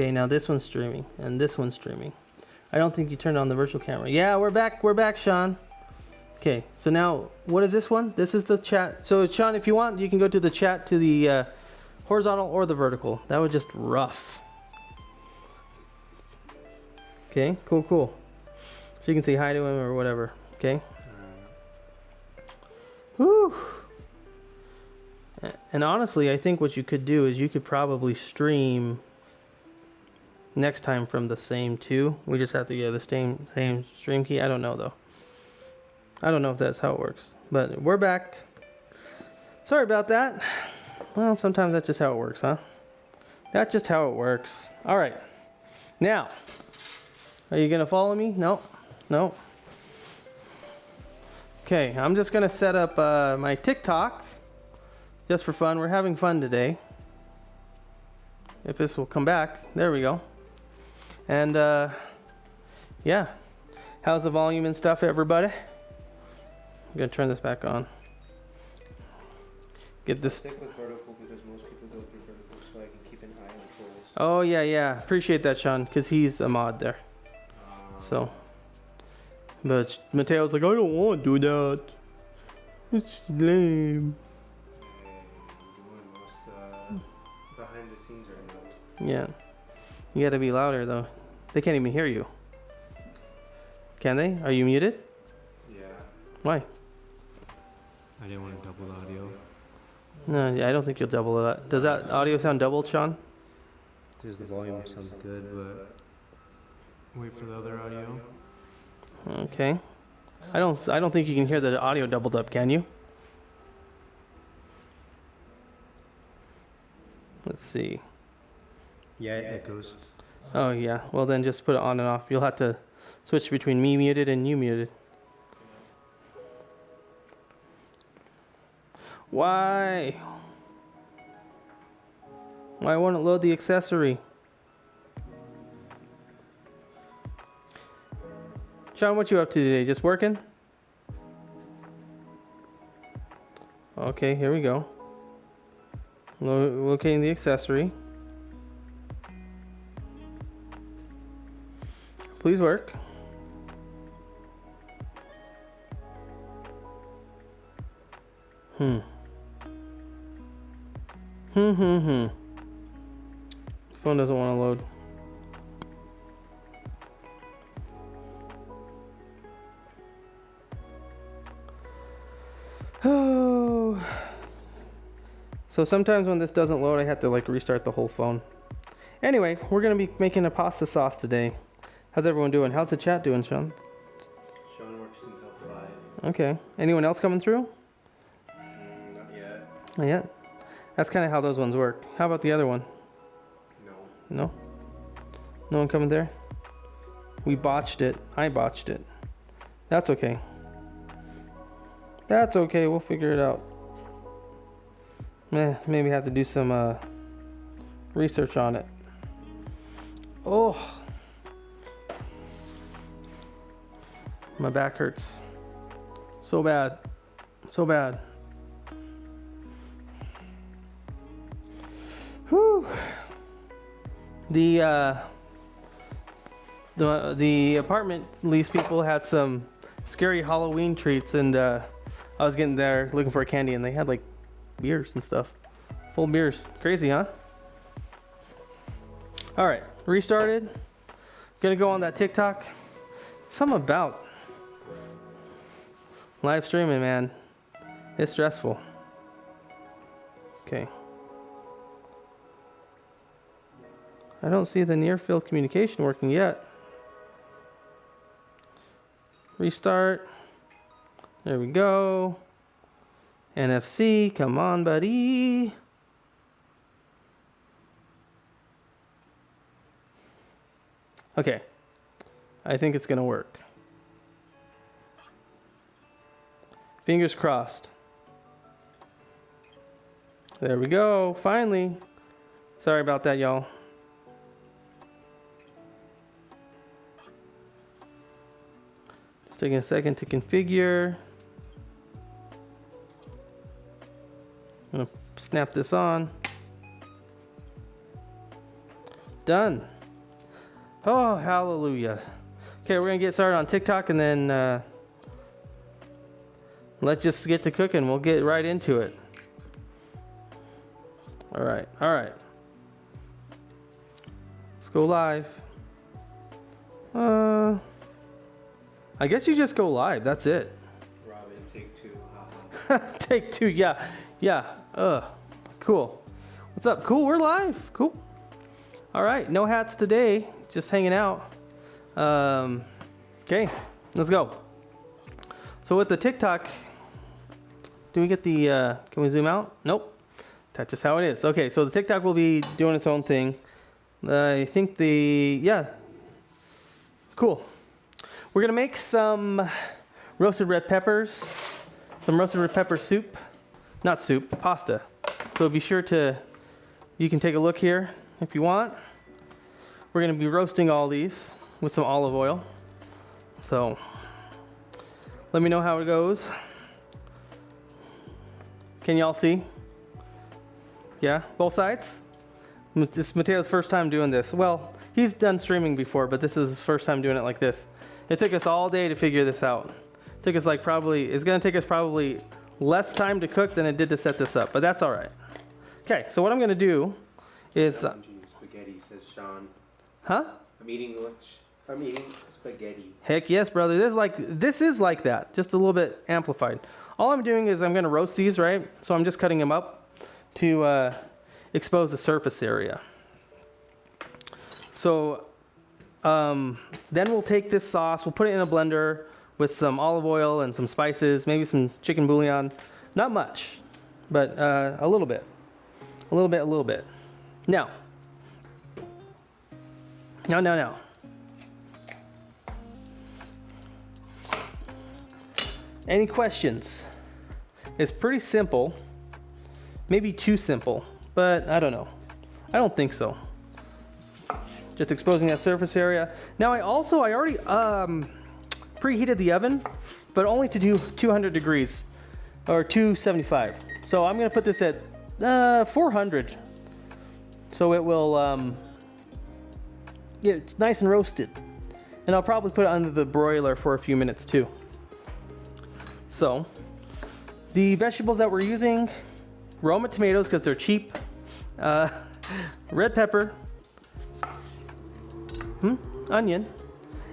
Okay, now this one's streaming, and this one's streaming. I don't think you turned on the virtual camera. Yeah, we're back, Sean. Okay, so now, what is this one? This is the chat. So, Sean, if you want, you can go to the chat to the horizontal or the vertical. That was just rough. Okay, cool. So you can say hi to him or whatever, okay? Whew. And honestly, I think what you could do is you could probably stream next time from the same two. We just have to get the same stream key. I don't know though. I don't know if that's how it works. But we're back. Sorry about that. Well, sometimes that's just how it works, huh? That's just how it works. All right. Now, are you gonna follow me? No. Okay, I'm just gonna set up my TikTok just for fun. We're having fun today. If this will come back, there we go. And yeah, how's the volume and stuff, everybody? I'm gonna turn this back on. Get this. Stick with vertical because most people go through vertical, so I can keep an eye on trolls. Oh yeah, appreciate that, Sean, because he's a mod there. So, but Mateo's like, I don't want to do that. It's lame. I'm doing most behind the scenes right now. Yeah, you gotta be louder though. They can't even hear you. Can they? Are you muted? Yeah. Why? I didn't want to double the audio. No, yeah, I don't think you'll double that. Does that audio sound doubled, Sean? Because the volume sounds good, but wait for the other audio. Okay. I don't think you can hear the audio doubled up, can you? Let's see. Yeah, it echoes. Oh yeah. Well then just put it on and off. You'll have to switch between me muted and you muted. Why? Why won't it load the accessory? Sean, what you up to today? Just working? Okay, here we go. Locating the accessory. Please work. Phone doesn't want to load. Oh. So sometimes when this doesn't load, I have to like restart the whole phone. Anyway, we're gonna be making a pasta sauce today. How's everyone doing? How's the chat doing, Sean? Sean works until 5. Okay. Anyone else coming through? Not yet. Not yet. That's kind of how those ones work. How about the other one? No. No? No one coming there? We botched it. I botched it. That's okay. That's okay. We'll figure it out. Maybe have to do some research on it. Oh. My back hurts. So bad. So bad. Whew. The apartment lease people had some scary Halloween treats, and I was getting there looking for a candy, and they had like beers and stuff. Full beers. Crazy, huh? Alright, restarted. Gonna go on that TikTok. Something about live streaming, man. It's stressful. Okay. I don't see the near field communication working yet. Restart. There we go. NFC, come on, buddy. Okay. I think it's gonna work. Fingers crossed. There we go. Finally. Sorry about that, y'all. Just taking a second to configure. I'm gonna snap this on. Done. Oh, hallelujah. Okay, we're gonna get started on TikTok and then let's just get to cooking. We'll get right into it. All right. Let's go live. I guess you just go live. That's it. Robin, take 2. Take 2. Yeah. Cool. What's up? Cool. We're live. Cool. All right. No hats today. Just hanging out. Okay. Let's go. So with the TikTok, do we get the? Can we zoom out? Nope. That's just how it is. Okay. So the TikTok will be doing its own thing. I think cool. We're gonna make some roasted red peppers, some roasted red pepper soup, not soup, pasta. So be sure you can take a look here if you want. We're gonna be roasting all these with some olive oil. So let me know how it goes. Can y'all see? Yeah, both sides? This is Mateo's first time doing this. Well, he's done streaming before, but this is his first time doing it like this. It took us all day to figure this out. It's gonna take us probably less time to cook than it did to set this up, but that's all right. Okay, so what I'm gonna do is... spaghetti, says Sean. Huh? I'm eating spaghetti. Heck yes, brother. This is like that, just a little bit amplified. All I'm doing is I'm gonna roast these, right? So I'm just cutting them up to expose the surface area. So then we'll take this sauce, we'll put it in a blender with some olive oil and some spices, maybe some chicken bouillon. Not much, but a little bit. A little bit. Now. Any questions? It's pretty simple. Maybe too simple, but I don't know. I don't think so. Just exposing that surface area. Now I already preheated the oven, but only to do 200 degrees or 275. So I'm gonna put this at 400. So it will get it's nice and roasted. And I'll probably put it under the broiler for a few minutes too. So the vegetables that we're using, Roma tomatoes because they're cheap, red pepper, onion,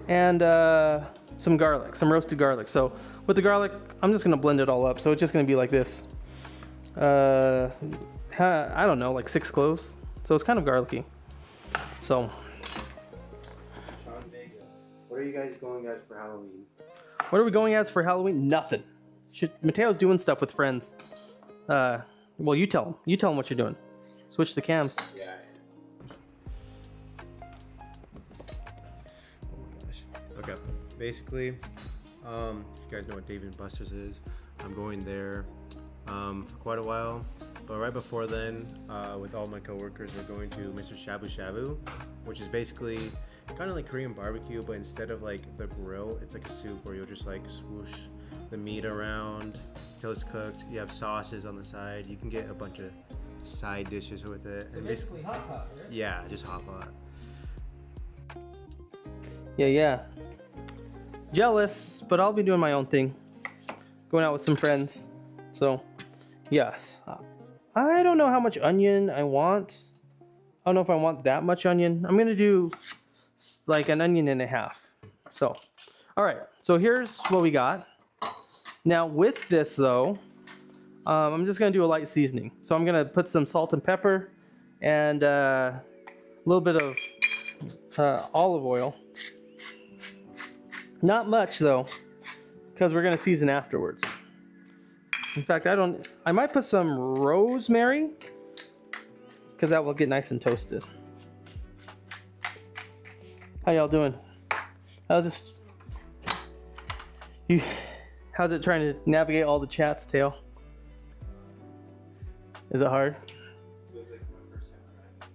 and some garlic, some roasted garlic. So with the garlic, I'm just gonna blend it all up. So it's just gonna be like this. I don't know, like 6 cloves. So it's kind of garlicky. So. Sean Vega, what are you guys going as for Halloween? What are we going as for Halloween? Nothing. Mateo's doing stuff with friends. Well, you tell him. You tell him what you're doing. Switch the cams. Yeah. Oh my gosh. Okay. Basically, if you guys know what Dave & Buster's is, I'm going there for quite a while. But right before then, with all my coworkers, we're going to Mr. Shabu Shabu, which is basically kind of like Korean barbecue, but instead of like the grill, it's like a soup where you'll just like swoosh the meat around till it's cooked. You have sauces on the side. You can get a bunch of side dishes with it. So basically hot pot, right? Yeah, just hot pot. Yeah. Jealous, but I'll be doing my own thing. Going out with some friends. So, yes. I don't know how much onion I want. I don't know if I want that much onion. I'm going to do like an onion and a half. So, all right. So here's what we got. Now with this though, I'm just gonna do a light seasoning. So I'm gonna put some salt and pepper and a little bit of olive oil. Not much though, because we're gonna season afterwards. In fact, I might put some rosemary, because that will get nice and toasted. How y'all doing? How's it trying to navigate all the chats, Tail? Is it hard? Feels like my first time around.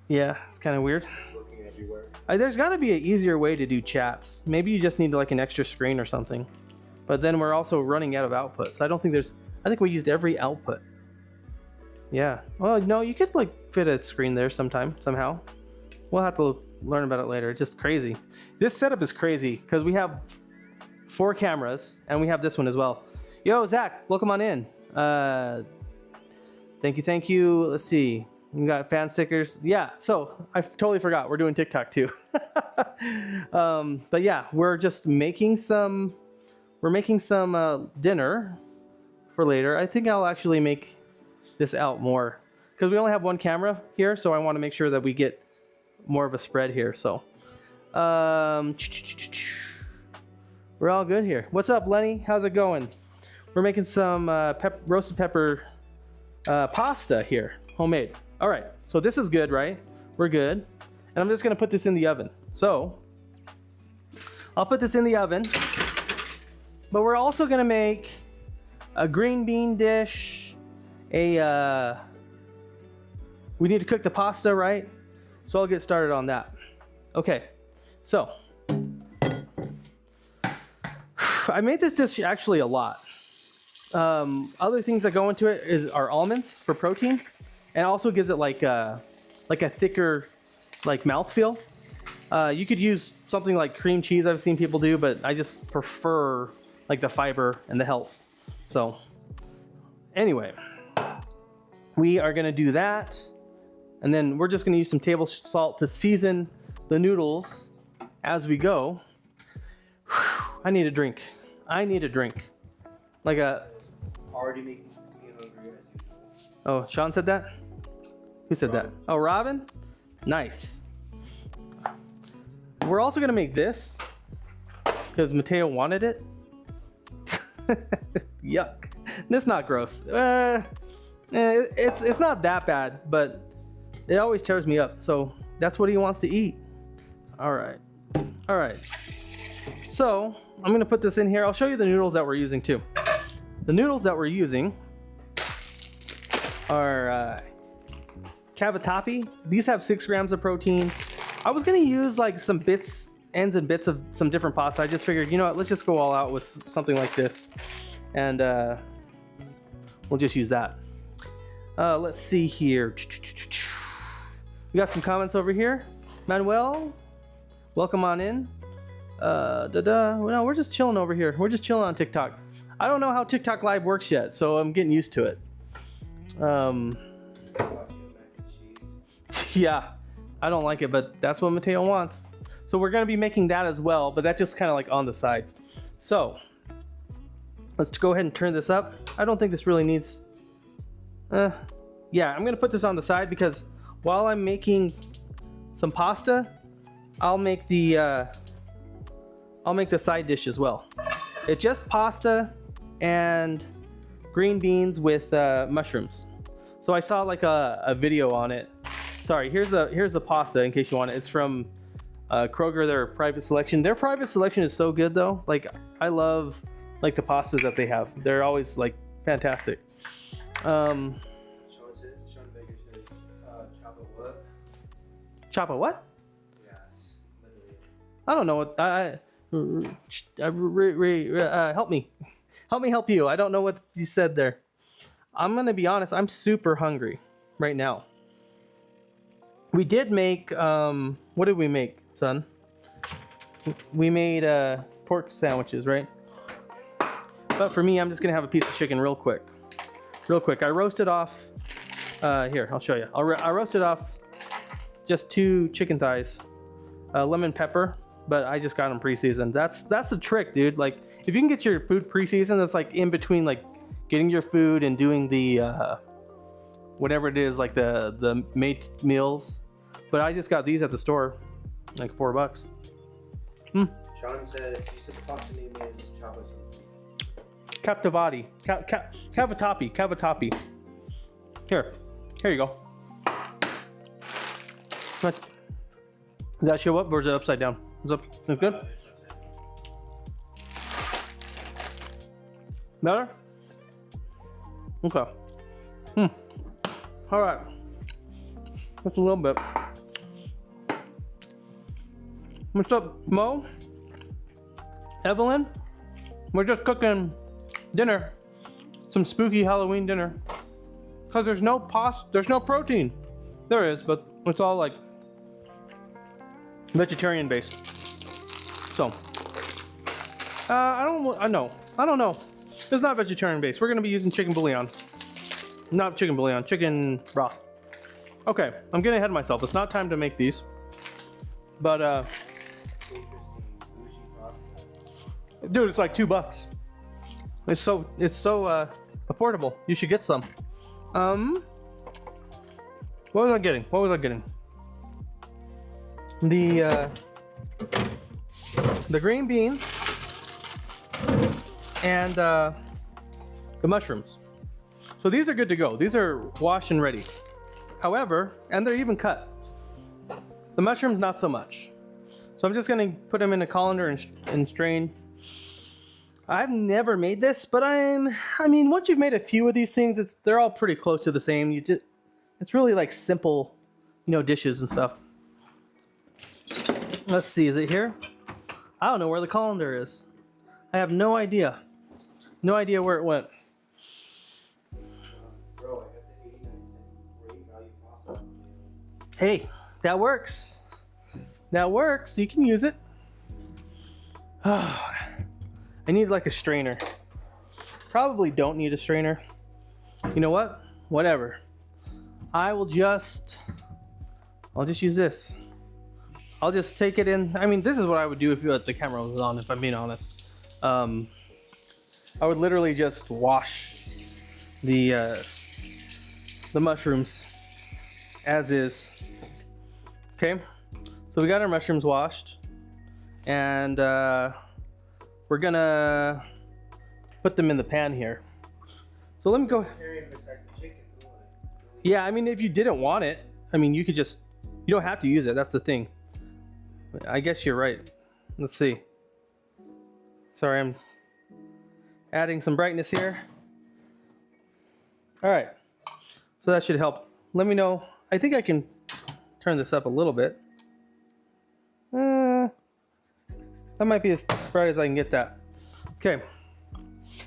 Yeah, it's kind of weird. It's looking everywhere. There's got to be an easier way to do chats. Maybe you just need like an extra screen or something. But then we're also running out of outputs. I think we used every output. Yeah. Well, no, you could like fit a screen there somehow. We'll have to learn about it later. It's just crazy. This setup is crazy because we have 4 cameras and we have this one as well. Yo, Zach, welcome on in. Thank you. Let's see. We got fan stickers. Yeah, so I totally forgot. We're doing TikTok too. But yeah, we're just making some. We're making some dinner for later. I think I'll actually make this out more because we only have 1 camera here, so I want to make sure that we get more of a spread here. So, we're all good here. What's up, Lenny? How's it going? We're making some roasted pepper pasta here, homemade. All right, so this is good, right? We're good. And I'm just gonna put this in the oven. So, I'll put this in the oven, but we're also gonna make a green bean dish, we need to cook the pasta, right? So I'll get started on that. Okay, so, I made this dish actually a lot. Other things that go into it are almonds for protein, and also gives it like a thicker like mouthfeel. You could use something like cream cheese I've seen people do, but I just prefer like the fiber and the health. So anyway, we are gonna do that, and then we're just gonna use some table salt to season the noodles as we go. I need a drink. Like a... Already making me hungry as usual. Oh, Sean said that? Who said that? Oh, Robin? Nice. We're also gonna make this because Mateo wanted it. Yuck. It's not gross. It's not that bad, but it always tears me up. So that's what he wants to eat. All right. So I'm gonna put this in here. I'll show you the noodles that we're using too. The noodles that we're using are cavatappi. These have 6 grams of protein. I was gonna use like some ends and bits of some different pasta. I just figured, you know what, let's just go all out with something like this, and we'll just use that. Let's see here. We got some comments over here. Manuel, welcome on in. No, we're just chilling over here. We're just chilling on TikTok. I don't know how TikTok Live works yet, so I'm getting used to it. Yeah, I don't like it, but that's what Mateo wants. So we're gonna be making that as well, but that's just kind of like on the side. So let's go ahead and turn this up. I don't think this really needs... yeah, I'm gonna put this on the side because while I'm making some pasta, I'll make the side dish as well. It's just pasta and green beans with mushrooms. So I saw like a video on it. Sorry, here's the pasta in case you want it. It's from Kroger, their private selection. Their private selection is so good though. Like I love like the pastas that they have. They're always like fantastic. Sean Baker says, chop a what? Chop a what? Yes, literally. I don't know what help me. Help me help you. I don't know what you said there. I'm gonna be honest, I'm super hungry right now. We did make what did we make, son? We made pork sandwiches, right? But for me, I'm just gonna have a piece of chicken real quick. I roasted off here, I'll show you. I roasted off just 2 chicken thighs, lemon pepper, but I just got them pre-seasoned. That's the trick, dude. Like if you can get your food pre-seasoned, that's like in between like getting your food and doing the whatever it is, like the made meals. But I just got these at the store, like $4. Sean says, you said the pasta name is Chapa. Captivati. Cavatappi. Here you go. Does that show up or is it upside down? Is it good? Better? Okay. All right. Just a little bit. What's up, Mo? Evelyn? We're just cooking dinner. Some spooky Halloween dinner. Cause there's no protein. There is, but it's all like vegetarian based. So, I don't know. It's not vegetarian based. We're gonna be using chicken bouillon. Not chicken bouillon, chicken broth. Okay, I'm getting ahead of myself. It's not time to make these. But, dude, it's like $2. It's so affordable. You should get some. What was I getting? The green beans and the mushrooms. So these are good to go. These are washed and ready. However, and they're even cut. The mushrooms, not so much. So I'm just gonna put them in a colander and strain. I've never made this, but I mean, once you've made a few of these things, they're all pretty close to the same. It's really like simple, dishes and stuff. Let's see, is it here? I don't know where the colander is. I have no idea. No idea where it went. Bro, I got the 89-cent rate value pasta. Hey, that works. That works. You can use it. Oh, I need like a strainer. Probably don't need a strainer. You know what? Whatever. I'll just use this. I'll just take it in. I mean, this is what I would do if the camera was on, if I'm being honest. I would literally just wash the mushrooms as is. Okay, so we got our mushrooms washed, and we're gonna put them in the pan here. So let me go. Yeah, I mean, if you didn't want it, I mean, you don't have to use it. That's the thing. I guess you're right. Let's see. Sorry, I'm adding some brightness here. All right, so that should help. Let me know. I think I can turn this up a little bit. That might be as bright as I can get that. Okay,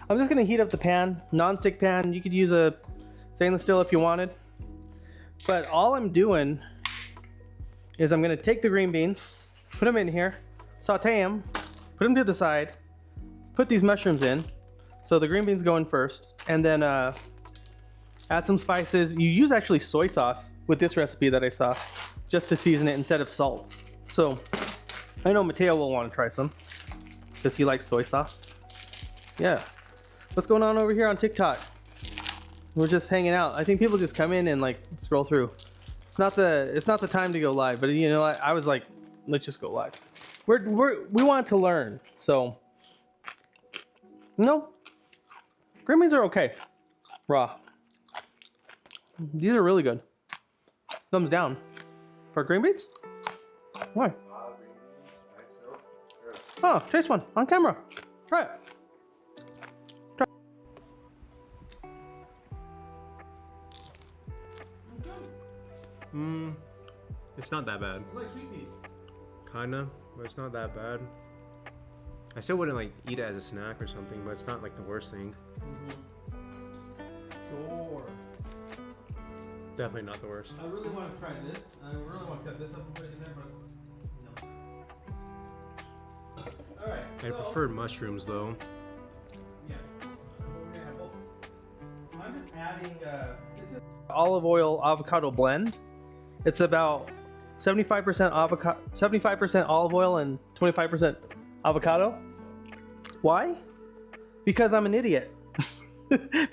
I'm just gonna heat up the pan, non-stick pan. You could use a stainless steel if you wanted. But all I'm doing is I'm gonna take the green beans, put them in here, saute them, put them to the side, put these mushrooms in. So the green beans go in first, and then add some spices. You use actually soy sauce with this recipe that I saw, just to season it instead of salt. So I know Mateo will want to try some, because he likes soy sauce. Yeah. What's going on over here on TikTok? We're just hanging out. I think people just come in and like scroll through. It's not the time to go live, but I was like, let's just go live. We want to learn, so no. Green beans are okay, raw. These are really good. Thumbs down for green beans. Why? Oh, taste one on camera. Try it. It's not that bad. Like sweet peas. Kinda, but it's not that bad. I still wouldn't like eat it as a snack or something, but it's not like the worst thing. Sure. Definitely not the worst. I really want to try this. I really want to cut this up and put it in there, but no. All right. I prefer mushrooms though. Yeah. I'm just adding. This is olive oil avocado blend. It's about 75% avocado, 75% olive oil, and 25% avocado. Why? Because I'm an idiot.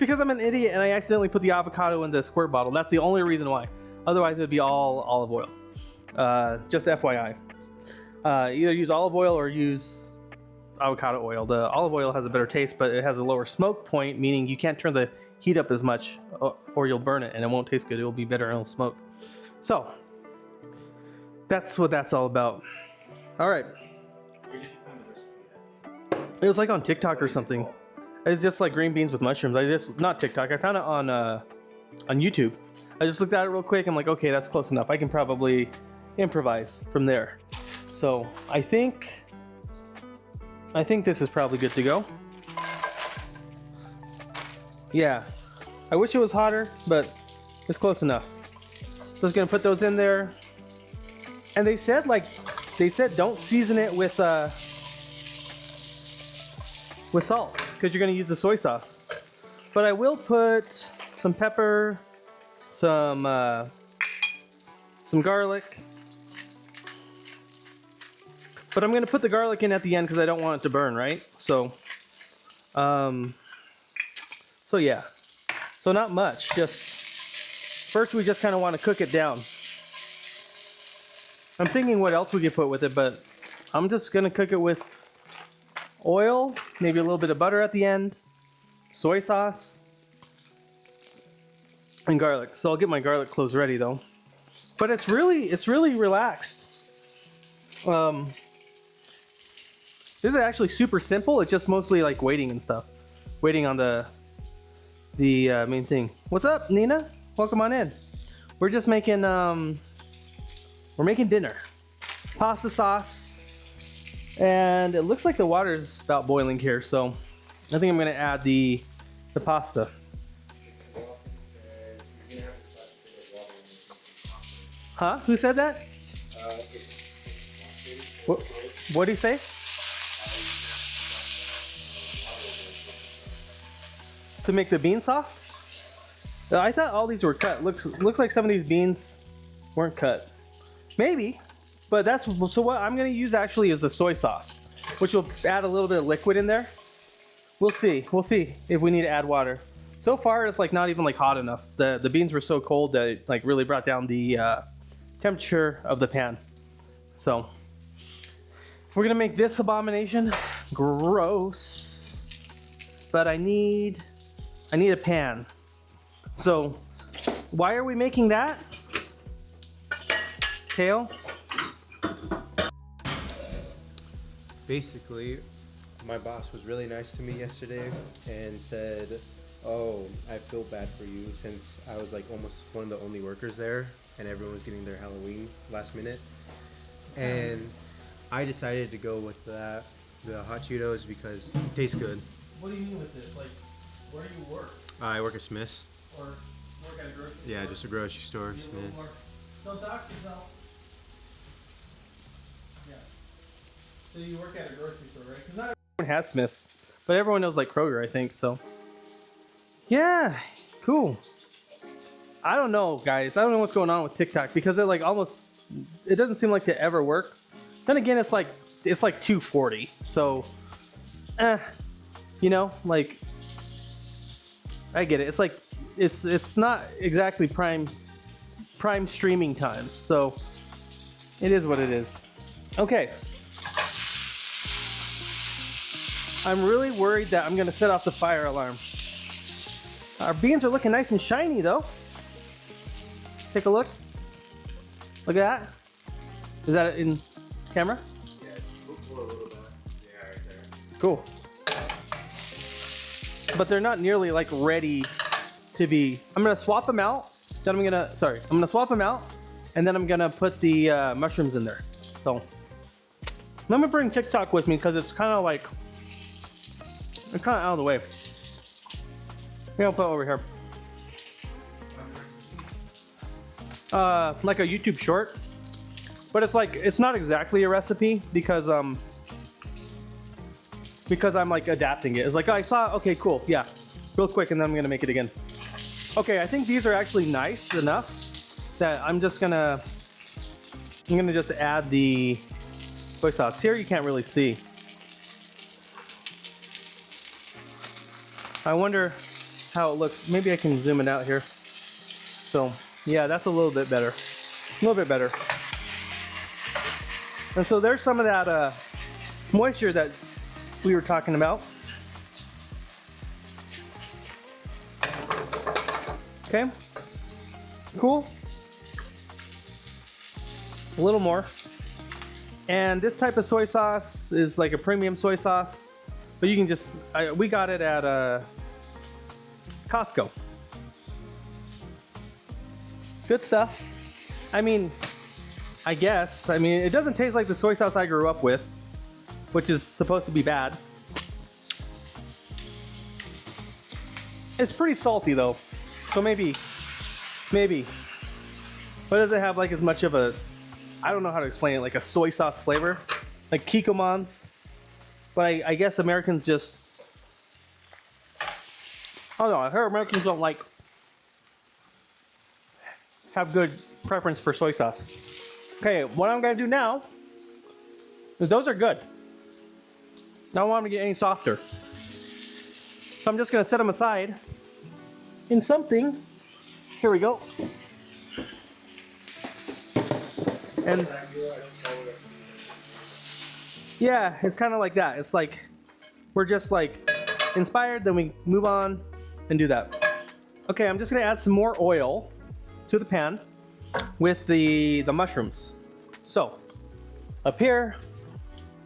Because I'm an idiot and I accidentally put the avocado in the squirt bottle. That's the only reason why. Otherwise, it would be all olive oil. Just FYI. Either use olive oil or use avocado oil. The olive oil has a better taste, but it has a lower smoke point, meaning you can't turn the heat up as much or you'll burn it and it won't taste good. It will be better and it'll smoke. So, that's what that's all about. All right. Where did you find the recipe? It was like on TikTok or something. It's just like green beans with mushrooms. Not TikTok. I found it on YouTube. I just looked at it real quick. I'm like, okay, that's close enough. I can probably improvise from there. So I think this is probably good to go. Yeah, I wish it was hotter, but it's close enough. So I was gonna put those in there. And they said like they said don't season it with salt because you're gonna use the soy sauce. But I will put some pepper, some garlic. But I'm gonna put the garlic in at the end because I don't want it to burn, right? So yeah. So not much. Just first we just kind of want to cook it down. I'm thinking what else we could put with it, but I'm just gonna cook it with oil, maybe a little bit of butter at the end, soy sauce, and garlic. So I'll get my garlic cloves ready though. But it's really relaxed. This is actually super simple. It's just mostly like waiting and stuff. Waiting on the main thing. What's up, Nina? Welcome on in. We're just making we're making dinner. Pasta sauce. And it looks like the water is about boiling here, so I think I'm gonna add the pasta. Huh? Who said that? What did he say? To make the beans soft? I thought all these were cut. Looks like some of these beans weren't cut. Maybe, but that's so. What I'm gonna use actually is the soy sauce, which will add a little bit of liquid in there. We'll see. We'll see if we need to add water. So far, it's like not even like hot enough. The beans were so cold that it like really brought down the temperature of the pan. So we're gonna make this abomination. Gross. But I need a pan. So why are we making that? Kale? Basically, my boss was really nice to me yesterday and said, oh, I feel bad for you since I was like almost one of the only workers there and everyone was getting their Halloween last minute. And I decided to go with the hot Cheetos because it tastes good. What do you mean with this? Like, where do you work? I work at Smith's. Or work at a grocery store? Yeah, just a grocery store. Be a little more. Don't talk to yourself. Yeah. So you work at a grocery store, right? Because not everyone has Smith's, but everyone knows like Kroger, I think. So. Yeah, cool. I don't know, guys. I don't know what's going on with TikTok because it like almost. It doesn't seem like it ever work. Then again, it's like 240. So, you know, like. I get it. It's like it's not exactly prime streaming times, so it is what it is. Okay. I'm really worried that I'm gonna set off the fire alarm. Our beans are looking nice and shiny though. Take a look. Look at that. Is that in camera? Yeah, look for a little bit. Yeah, right there. Cool. But they're not nearly like ready to be. I'm gonna swap them out. Then I'm gonna swap them out, and then I'm gonna put the mushrooms in there. So let me bring TikTok with me because it's kind of like out of the way. Maybe I'll put it over here. Like a YouTube short, but it's not exactly a recipe because I'm like adapting it. It's like, oh, I saw, okay, cool, yeah, real quick, and then I'm gonna make it again. Okay, I think these are actually nice enough that I'm gonna just add the soy sauce. Here you can't really see. I wonder how it looks. Maybe I can zoom it out here. So yeah, that's a little bit better. A little bit better. And so there's some of that moisture that we were talking about. Okay, cool. A little more. And this type of soy sauce is like a premium soy sauce, but you can just, we got it at Costco. Good stuff. I mean, I guess. I mean, it doesn't taste like the soy sauce I grew up with, which is supposed to be bad. It's pretty salty though, so maybe. But does it have like as much of a, I don't know how to explain it, like a soy sauce flavor, like Kikkoman's. But I guess Americans just, I don't know, I heard Americans don't like, have good preference for soy sauce. Okay, what I'm gonna do now is those are good. Now I don't want them to get any softer. So I'm just gonna set them aside in something. Here we go. And yeah, it's kind of like that. It's like we're just like inspired, then we move on and do that. Okay, I'm just gonna add some more oil to the pan with the mushrooms. So up here,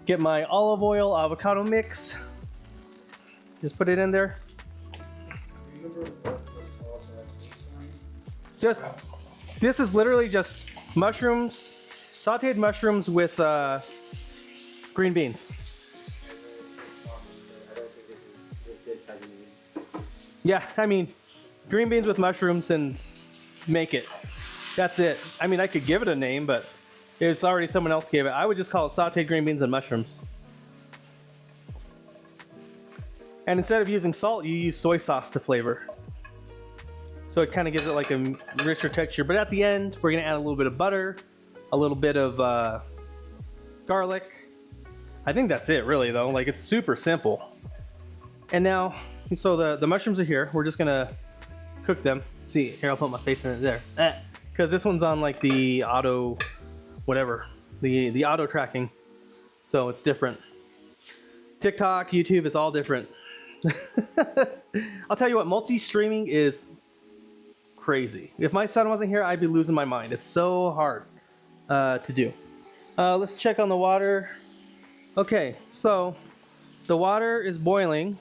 get my olive oil avocado mix. Just put it in there. Just, this is literally just mushrooms, sauteed mushrooms with green beans. Yeah, I mean, green beans with mushrooms and make it. That's it. I mean, I could give it a name, but it's already someone else gave it. I would just call it sauteed green beans and mushrooms. And instead of using salt, you use soy sauce to flavor. So it kind of gives it like a richer texture. But at the end, we're gonna add a little bit of butter, a little bit of garlic. I think that's it really though, like it's super simple. And now, so the mushrooms are here. We're just gonna cook them. See, here I'll put my face in it there. Because this one's on like the auto, whatever, the auto tracking. So it's different. TikTok, YouTube, it's all different. I'll tell you what, multi-streaming is crazy. If my son wasn't here, I'd be losing my mind. It's so hard to do. Let's check on the water. Okay, so the water is boiling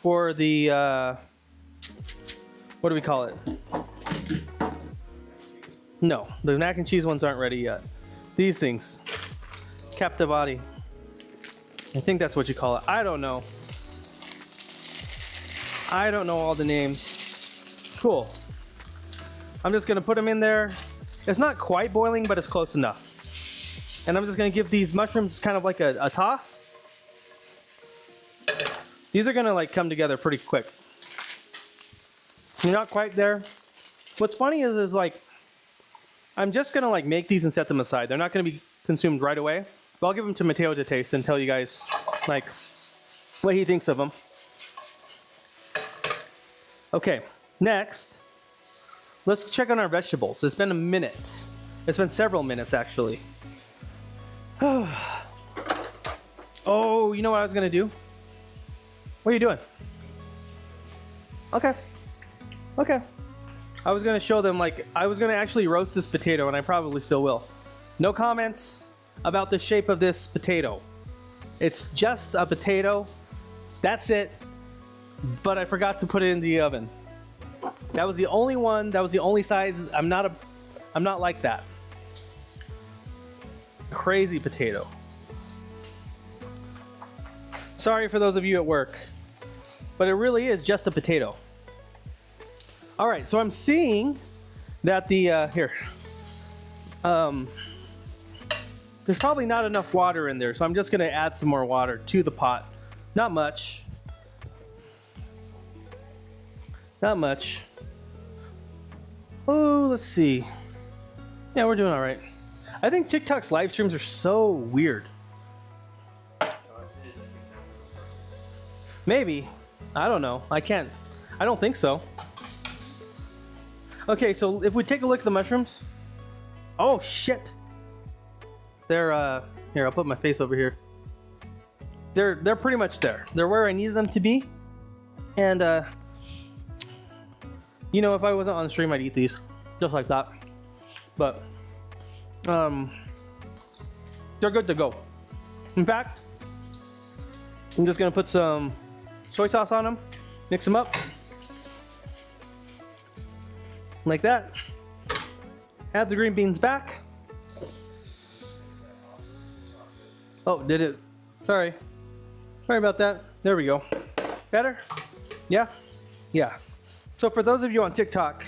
for the, what do we call it? No, the mac and cheese ones aren't ready yet. These things, captivati. I think that's what you call it. I don't know. I don't know all the names. Cool. I'm just gonna put them in there. It's not quite boiling, but it's close enough. And I'm just gonna give these mushrooms kind of like a toss. These are gonna like come together pretty quick. You're not quite there. What's funny is like, I'm just gonna like make these and set them aside. They're not gonna be consumed right away. But I'll give them to Mateo to taste and tell you guys like what he thinks of them. Okay, next, let's check on our vegetables. It's been a minute. It's been several minutes actually. Oh, you know what I was gonna do? What are you doing? Okay. Okay. I was gonna show them like, I was gonna actually roast this potato and I probably still will. No comments about the shape of this potato. It's just a potato. That's it. But I forgot to put it in the oven. That was the only one. That was the only size. I'm not like that. Crazy potato. Sorry for those of you at work, but it really is just a potato. All right, so I'm seeing that the there's probably not enough water in there, so I'm just gonna add some more water to the pot. Not much. Not much. Oh, let's see. Yeah, we're doing all right. I think TikTok's live streams are so weird. Maybe. I don't know. I don't think so. Okay, so if we take a look at the mushrooms. Oh, shit. They're, here, I'll put my face over here. They're pretty much there. They're where I needed them to be. And, you know, if I wasn't on stream, I'd eat these. Just like that. But, they're good to go. In fact, I'm just gonna put some soy sauce on them. Mix them up. Like that. Add the green beans back. Oh, did it? Sorry. Sorry about that. There we go. Better? Yeah? Yeah. So for those of you on TikTok,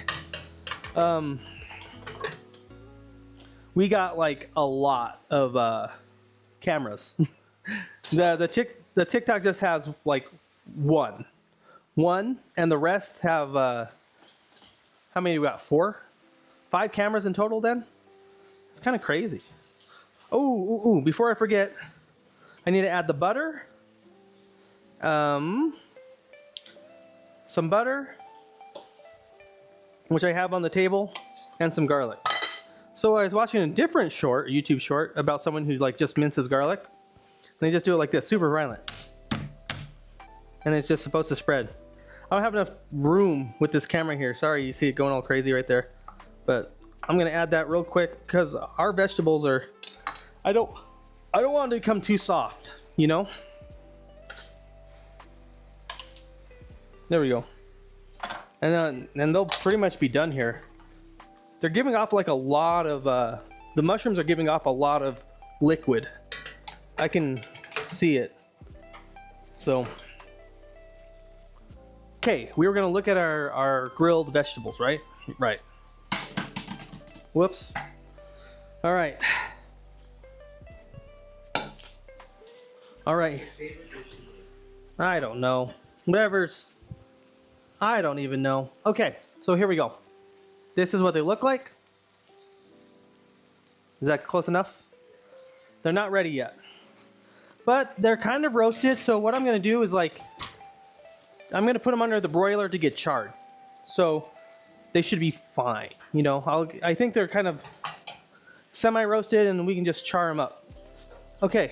we got like a lot of cameras. the TikTok just has like one, and the rest have how many we got? 4, 5 cameras in total. Then it's kind of crazy. Oh, before I forget, I need to add the butter. Some butter, which I have on the table, and some garlic. So I was watching a different short, a YouTube short, about someone who like just minces garlic. And they just do it like this, super violent. And it's just supposed to spread. I don't have enough room with this camera here. Sorry, you see it going all crazy right there. But I'm gonna add that real quick because our vegetables are, I don't want them to become too soft, you know? There we go. And then they'll pretty much be done here. They're giving off like a lot of, the mushrooms are giving off a lot of liquid. I can see it. So, okay, we were gonna look at our grilled vegetables, right? Right. Whoops. All right. All right. I don't know. Whatever's, I don't even know. Okay, so here we go. This is what they look like. Is that close enough? They're not ready yet. But they're kind of roasted, so what I'm gonna do is like, I'm gonna put them under the broiler to get charred. So they should be fine. You know, I think they're kind of semi-roasted and we can just char them up. Okay,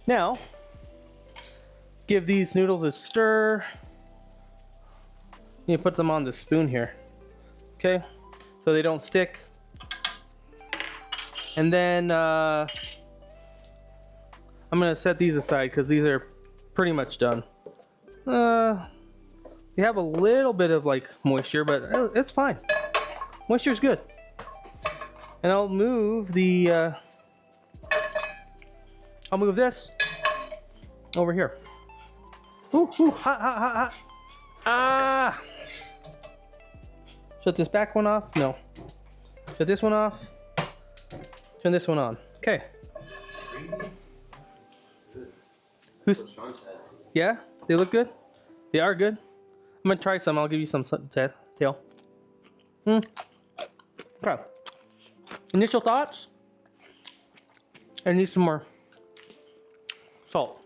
now, give these noodles a stir. You put them on the spoon here. Okay, so they don't stick. And then I'm gonna set these aside because these are pretty much done. They have a little bit of like moisture, but it's fine. Moisture's good. And I'll move the I'll move this over here. Ooh, hot, hot, hot, hot. Ah! Shut this back one off? No. Shut this one off. Turn this one on. Okay. Who's? Yeah? They look good? They are good? I'm gonna try some. I'll give you some tail. Okay. Initial thoughts? I need some more salt.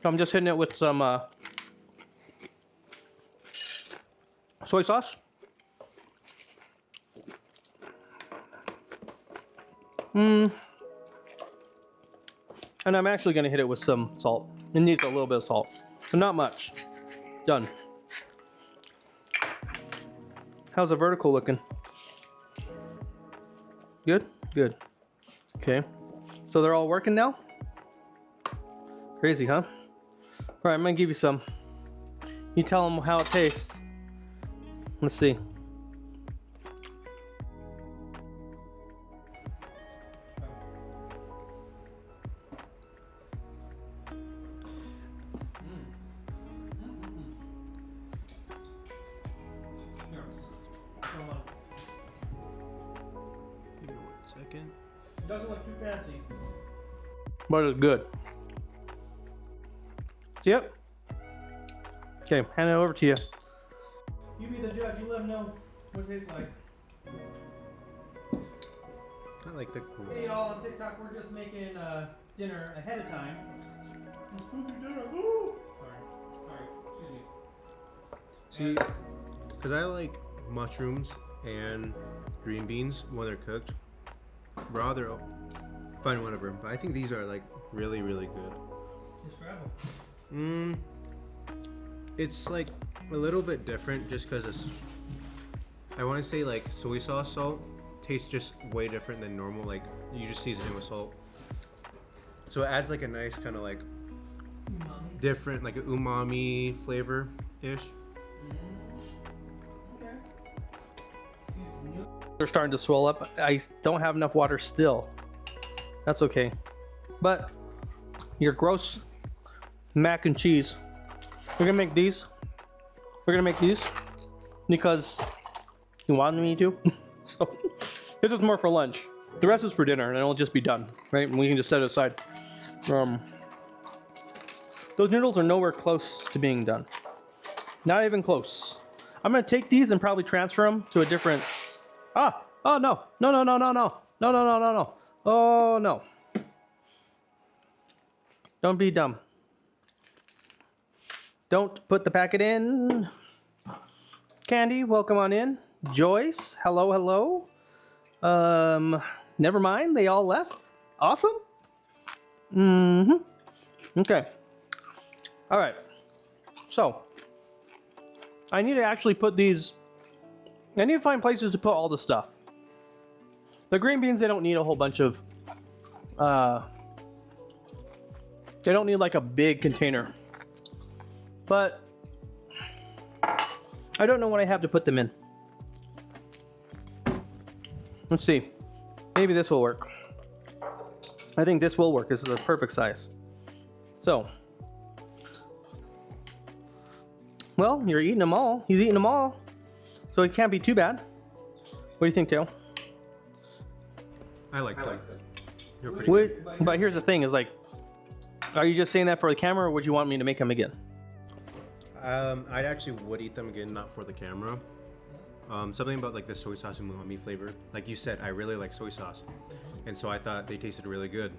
So I'm just hitting it with some soy sauce. And I'm actually gonna hit it with some salt. It needs a little bit of salt, but not much. Done. How's the vertical looking? Good? Good. Okay. So they're all working now? Crazy, huh? Alright, I'm gonna give you some. You tell them how it tastes. Let's see. Give me 1 second. Doesn't look too fancy, but it's good. Yep. Okay, hand it over to you. You be the judge. You let them know what it tastes like. I like the cool. Hey y'all, on TikTok we're just making dinner ahead of time. Dinner. Woo! Sorry, excuse me. See, because I like mushrooms and green beans when they're cooked. Raw, they're fine, whatever. But I think these are like really, really good. Describe them. It's like a little bit different just because it's, I want to say like soy sauce salt tastes just way different than normal. Like you just season it with salt. So it adds like a nice kind of like different, like an umami flavor-ish. Okay. They're starting to swell up. I don't have enough water still. That's okay. But your gross mac and cheese. We're gonna make these. We're gonna make these because you wanted me to. So This is more for lunch. The rest is for dinner, and it'll just be done, right? And we can just set it aside. Those noodles are nowhere close to being done. Not even close. I'm gonna take these and probably transfer them to a different. Oh no! No! Oh no! Don't be dumb. Don't put the packet in. Candy, welcome on in. Joyce, hello. Never mind, they all left. Awesome. Okay. All right. So, I need to actually put these. I need to find places to put all the stuff. The green beans, they don't need a whole bunch of. They don't need like a big container. But I don't know what I have to put them in. Let's see. Maybe this will work. I think this will work. This is the perfect size. So. Well, you're eating them all. He's eating them all. So it can't be too bad. What do you think, Tail? I like them. You're pretty good. But here's the thing is like, are you just saying that for the camera or would you want me to make them again? I actually would eat them again, not for the camera. Something about like the soy sauce and umami flavor. Like you said, I really like soy sauce. And so I thought they tasted really good.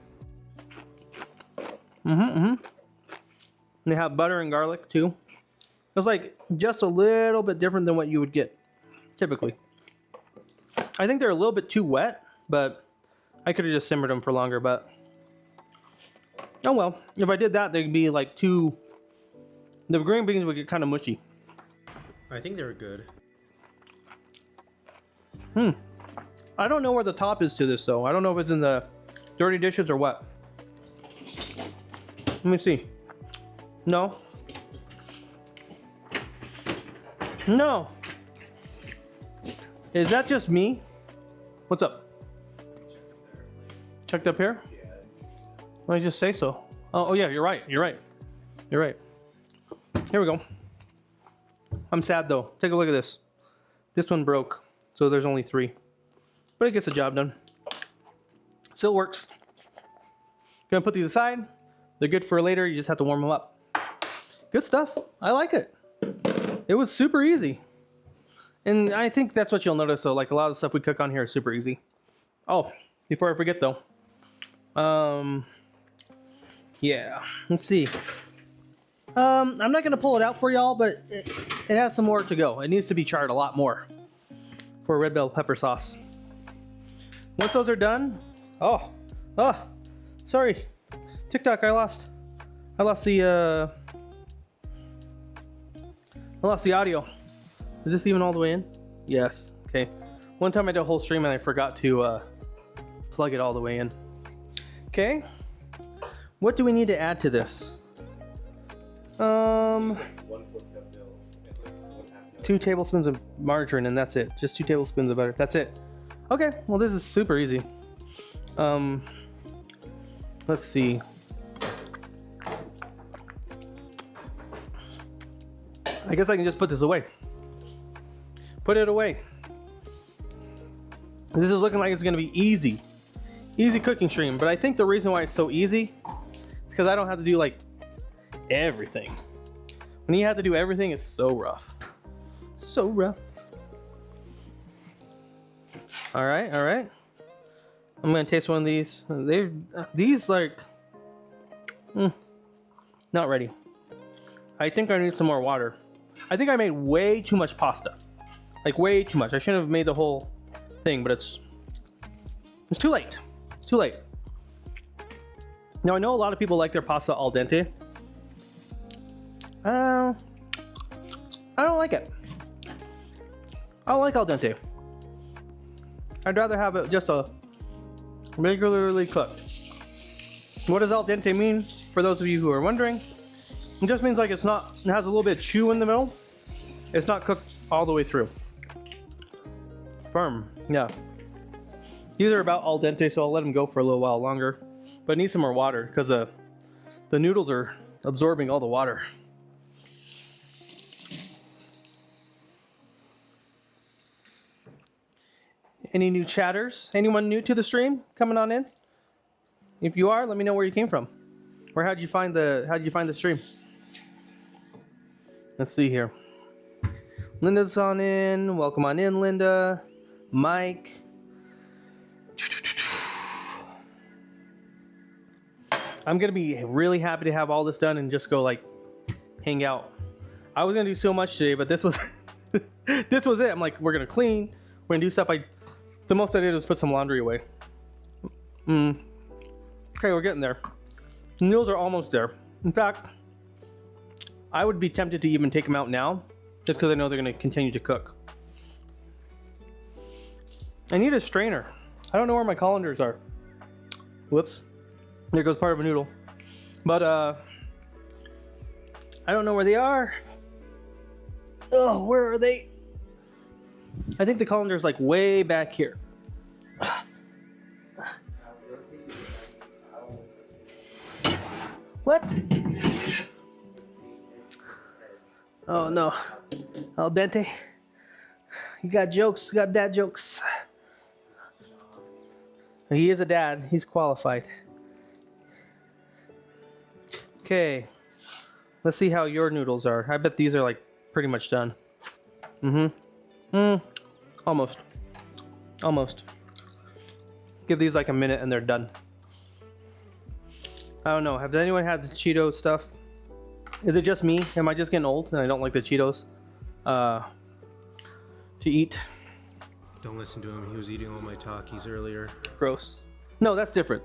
They have butter and garlic too. It's like just a little bit different than what you would get typically. I think they're a little bit too wet, but I could have just simmered them for longer, but oh well. If I did that, they'd be like too. The green beans would get kind of mushy. I think they were good. I don't know where the top is to this though. I don't know if it's in the dirty dishes or what. Let me see. No. No. Is that just me? What's up? Checked up here? Let me just say so. Oh yeah, you're right. You're right. Here we go. I'm sad though. Take a look at this. This one broke, so there's only 3. But it gets the job done. Still works. Gonna put these aside. They're good for later. You just have to warm them up. Good stuff. I like it. It was super easy. And I think that's what you'll notice. So like a lot of the stuff we cook on here is super easy. Oh, before I forget though. Yeah, let's see. I'm not gonna pull it out for y'all, but it has some more to go. It needs to be charred a lot more for red bell pepper sauce. Once those are done, sorry, TikTok, I lost the audio. Is this even all the way in? Yes. Okay. One time I did a whole stream and I forgot to plug it all the way in. Okay. What do we need to add to this? 2 tablespoons of margarine and that's it. Just 2 tablespoons of butter. That's it. Okay. Well, this is super easy. Let's see. I guess I can just put this away. Put it away. This is looking like it's gonna be easy. Easy cooking stream, but I think the reason why it's so easy is because I don't have to do like everything. When you have to do everything, it's so rough. So rough. All right. I'm gonna taste one of these. These like, not ready. I think I need some more water. I think I made way too much pasta. Like way too much. I shouldn't have made the whole thing, but it's too late. It's too late. Now I know a lot of people like their pasta al dente. I don't like it. I don't like al dente. I'd rather have it just a regularly cooked. What does al dente mean? For those of you who are wondering, it just means like it has a little bit of chew in the middle. It's not cooked all the way through. Firm, yeah. These are about al dente, so I'll let them go for a little while longer. But I need some more water because the noodles are absorbing all the water. Any new chatters? Anyone new to the stream coming on in? If you are, let me know where you came from. Or how'd you find the stream? Let's see here. Linda's on in. Welcome on in, Linda. Mike. I'm gonna be really happy to have all this done and just go like hang out. I was gonna do so much today, but this was this was it. I'm like, we're gonna clean, we're gonna do stuff. The most I did was put some laundry away. Okay, we're getting there. Meals are almost there. In fact, I would be tempted to even take them out now, just because I know they're gonna continue to cook. I need a strainer. I don't know where my colanders are. Whoops. There goes part of a noodle. But I don't know where they are. Oh, where are they? I think the colander's like way back here. What? Oh no. Al dente. You got jokes, you got dad jokes. He is a dad, he's qualified. Okay, let's see how your noodles are. I bet these are like pretty much done. Almost. Almost. Give these like a minute and they're done. I don't know, have anyone had the Cheetos stuff? Is it just me? Am I just getting old and I don't like the Cheetos to eat? Don't listen to him, he was eating all my Takis earlier. Gross. No, that's different.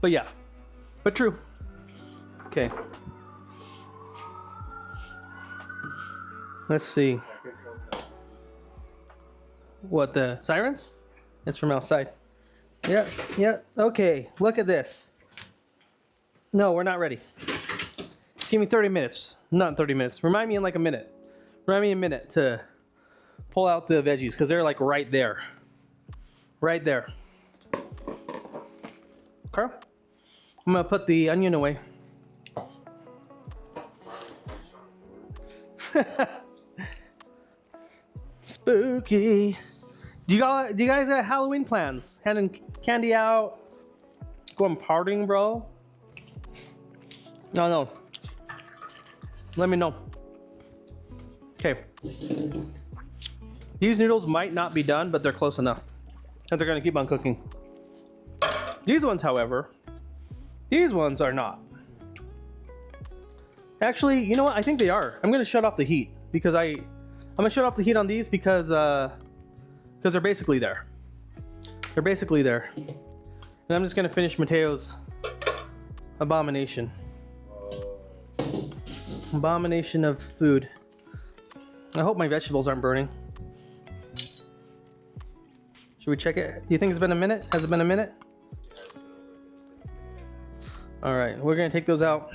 But yeah, but true. Okay. Let's see. What, the sirens? It's from outside. Yeah, yeah, okay. Look at this. No, we're not ready. Give me 30 minutes. Not 30 minutes. Remind me in like a minute. Remind me a minute to pull out the veggies because they're like right there. Right there. Okay. I'm gonna put the onion away. Spooky. Do you guys have Halloween plans? Handing candy out? Going partying, bro? No. Let me know. Okay. These noodles might not be done, but they're close enough. And they're gonna keep on cooking. These ones, however, these ones are not. Actually, you know what? I think they are. I'm gonna shut off the heat because I'm gonna shut off the heat on these because they're basically there. They're basically there. And I'm just gonna finish Mateo's abomination. Abomination of food. I hope my vegetables aren't burning. Should we check it? Do you think it's been a minute? Has it been a minute? All right, we're gonna take those out.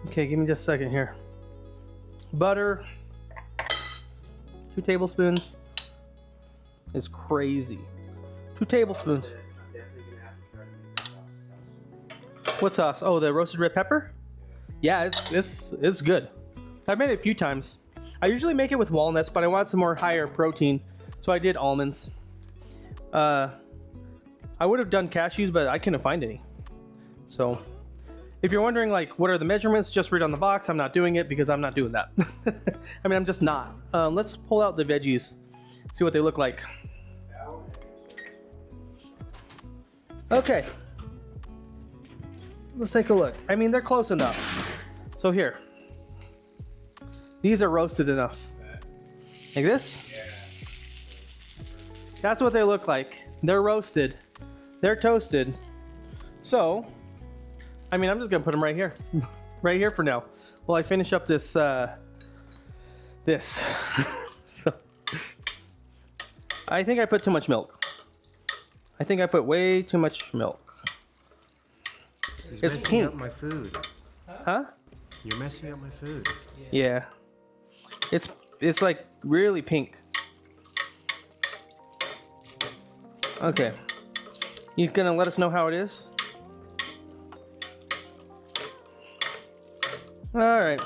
Okay, give me just a second here. Butter, 2 tablespoons. It's crazy. 2 tablespoons. What sauce? Oh, the roasted red pepper? Yeah, it's good. I've made it a few times. I usually make it with walnuts, but I want some more higher protein, so I did almonds. I would have done cashews, but I couldn't find any. So, if you're wondering like what are the measurements, just read on the box. I'm not doing it because I'm not doing that. I mean, I'm just not. Let's pull out the veggies, see what they look like. Okay. Let's take a look. I mean, they're close enough. So here. These are roasted enough. Like this? That's what they look like. They're roasted. They're toasted. So, I mean, I'm just gonna put them right here. Right here for now. While I finish up this, So, I think I put too much milk. I think I put way too much milk. He's It's messing pink. up my food. Huh? You're messing up my food. Yeah. It's like really pink. Okay. You gonna let us know how it is? Alright.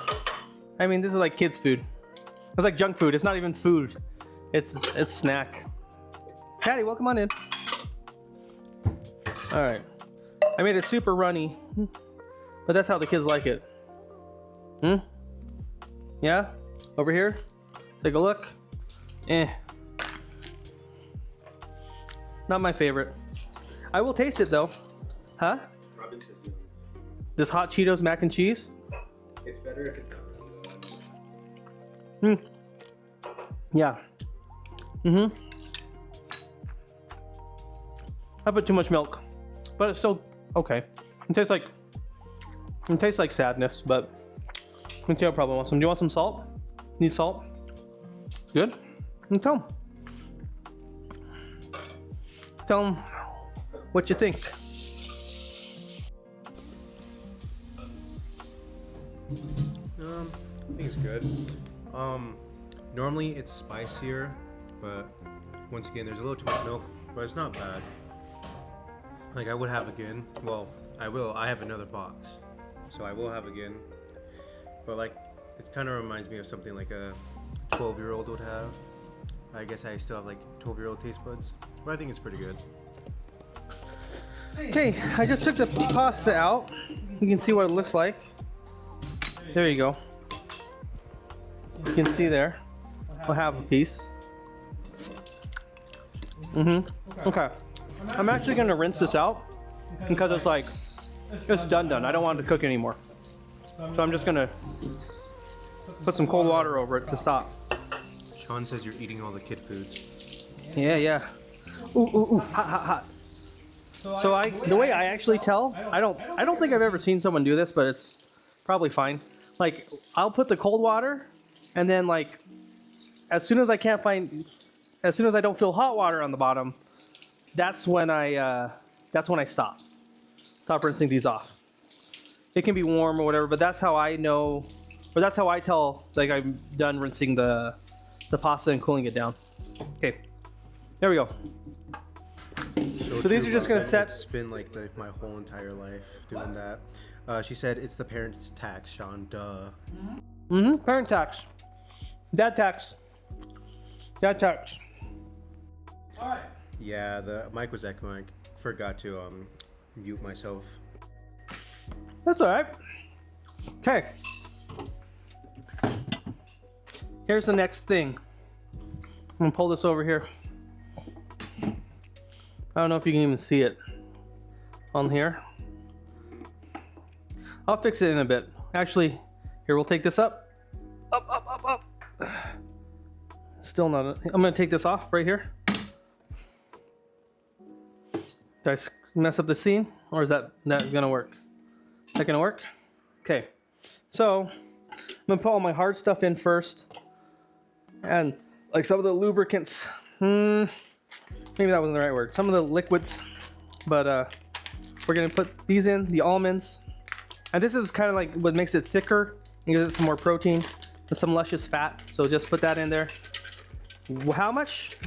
I mean, this is like kids' food. It's like junk food. It's not even food. It's snack. Patty, welcome on in. All right. I made it super runny, but that's how the kids like it. Yeah? Over here? Take a look. Not my favorite. I will taste it though. Huh? Robin says yummy. This hot Cheetos mac and cheese? It's better if it's not. Yeah. I put too much milk, but it's still okay. It tastes like sadness, but let's see how problem wants some. Do you want some salt? Need salt? Good? And tell 'em. Tell 'em what you think. I think it's good. Normally it's spicier, but once again, there's a little too much milk, but it's not bad. Like I would have again. Well, I will. I have another box, so I will have again. But like, it kind of reminds me of something like a 12-year-old would have. I guess I still have like 12-year-old taste buds, but I think it's pretty good. Okay, I just took the pasta out. You can see what it looks like. There you go. You can see there. We'll have a piece. Okay. I'm actually gonna rinse this out because it's like, it's done. I don't want it to cook anymore. So I'm just gonna put some cold water over it to stop. Sean says you're eating all the kid foods. Yeah. Ooh, hot. So the way I actually tell, I don't think I've ever seen someone do this, but it's probably fine. Like, I'll put the cold water, and then like, as soon as I don't feel hot water on the bottom, that's when I stop rinsing these off. It can be warm or whatever, but that's how I know, or that's how I tell like I'm done rinsing the pasta and cooling it down. Okay, there we go. So these are just gonna set. It's been like my whole entire life doing that. She said it's the parents' tax, Sean. Duh. Parent tax. Dad tax. Dad tax. All right. Yeah, the mic was echoing. I forgot to mute myself. That's all right. Okay. Here's the next thing. I'm gonna pull this over here. I don't know if you can even see it on here. I'll fix it in a bit. Actually, here, we'll take this up. Up. Still not. I'm gonna take this off right here. Did I mess up the scene, or is that gonna work? Is that gonna work? Okay. So I'm gonna put all my hard stuff in first, and like some of the lubricants. Maybe that wasn't the right word. Some of the liquids, but we're gonna put these in, the almonds, and this is kind of like what makes it thicker and gives it some more protein and some luscious fat. So just put that in there. How much?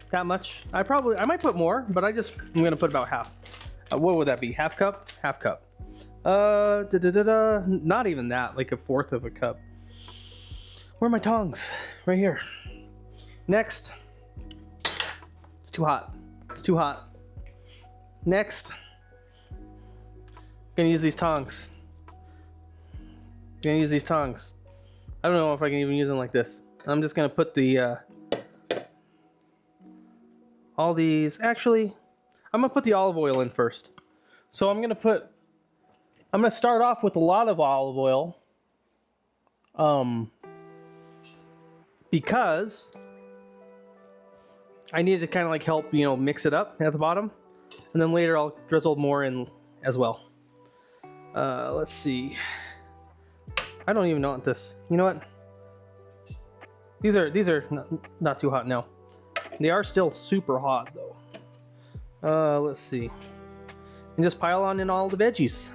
That much? I might put more, but I'm gonna put about half. What would that be? Half cup? Half cup. Not even that. Like a fourth of a cup. Where are my tongs? Right here. Next. It's too hot. It's too hot. Next. I'm gonna use these tongs. I don't know if I can even use them like this. I'm just gonna put the all these. Actually, I'm gonna put the olive oil in first. So I'm gonna start off with a lot of olive oil, because I need to kind of like help, mix it up at the bottom, and then later I'll drizzle more in as well. Let's see. I don't even know what this. You know what? These are not too hot now. They are still super hot though. Let's see. And just pile on in all the veggies.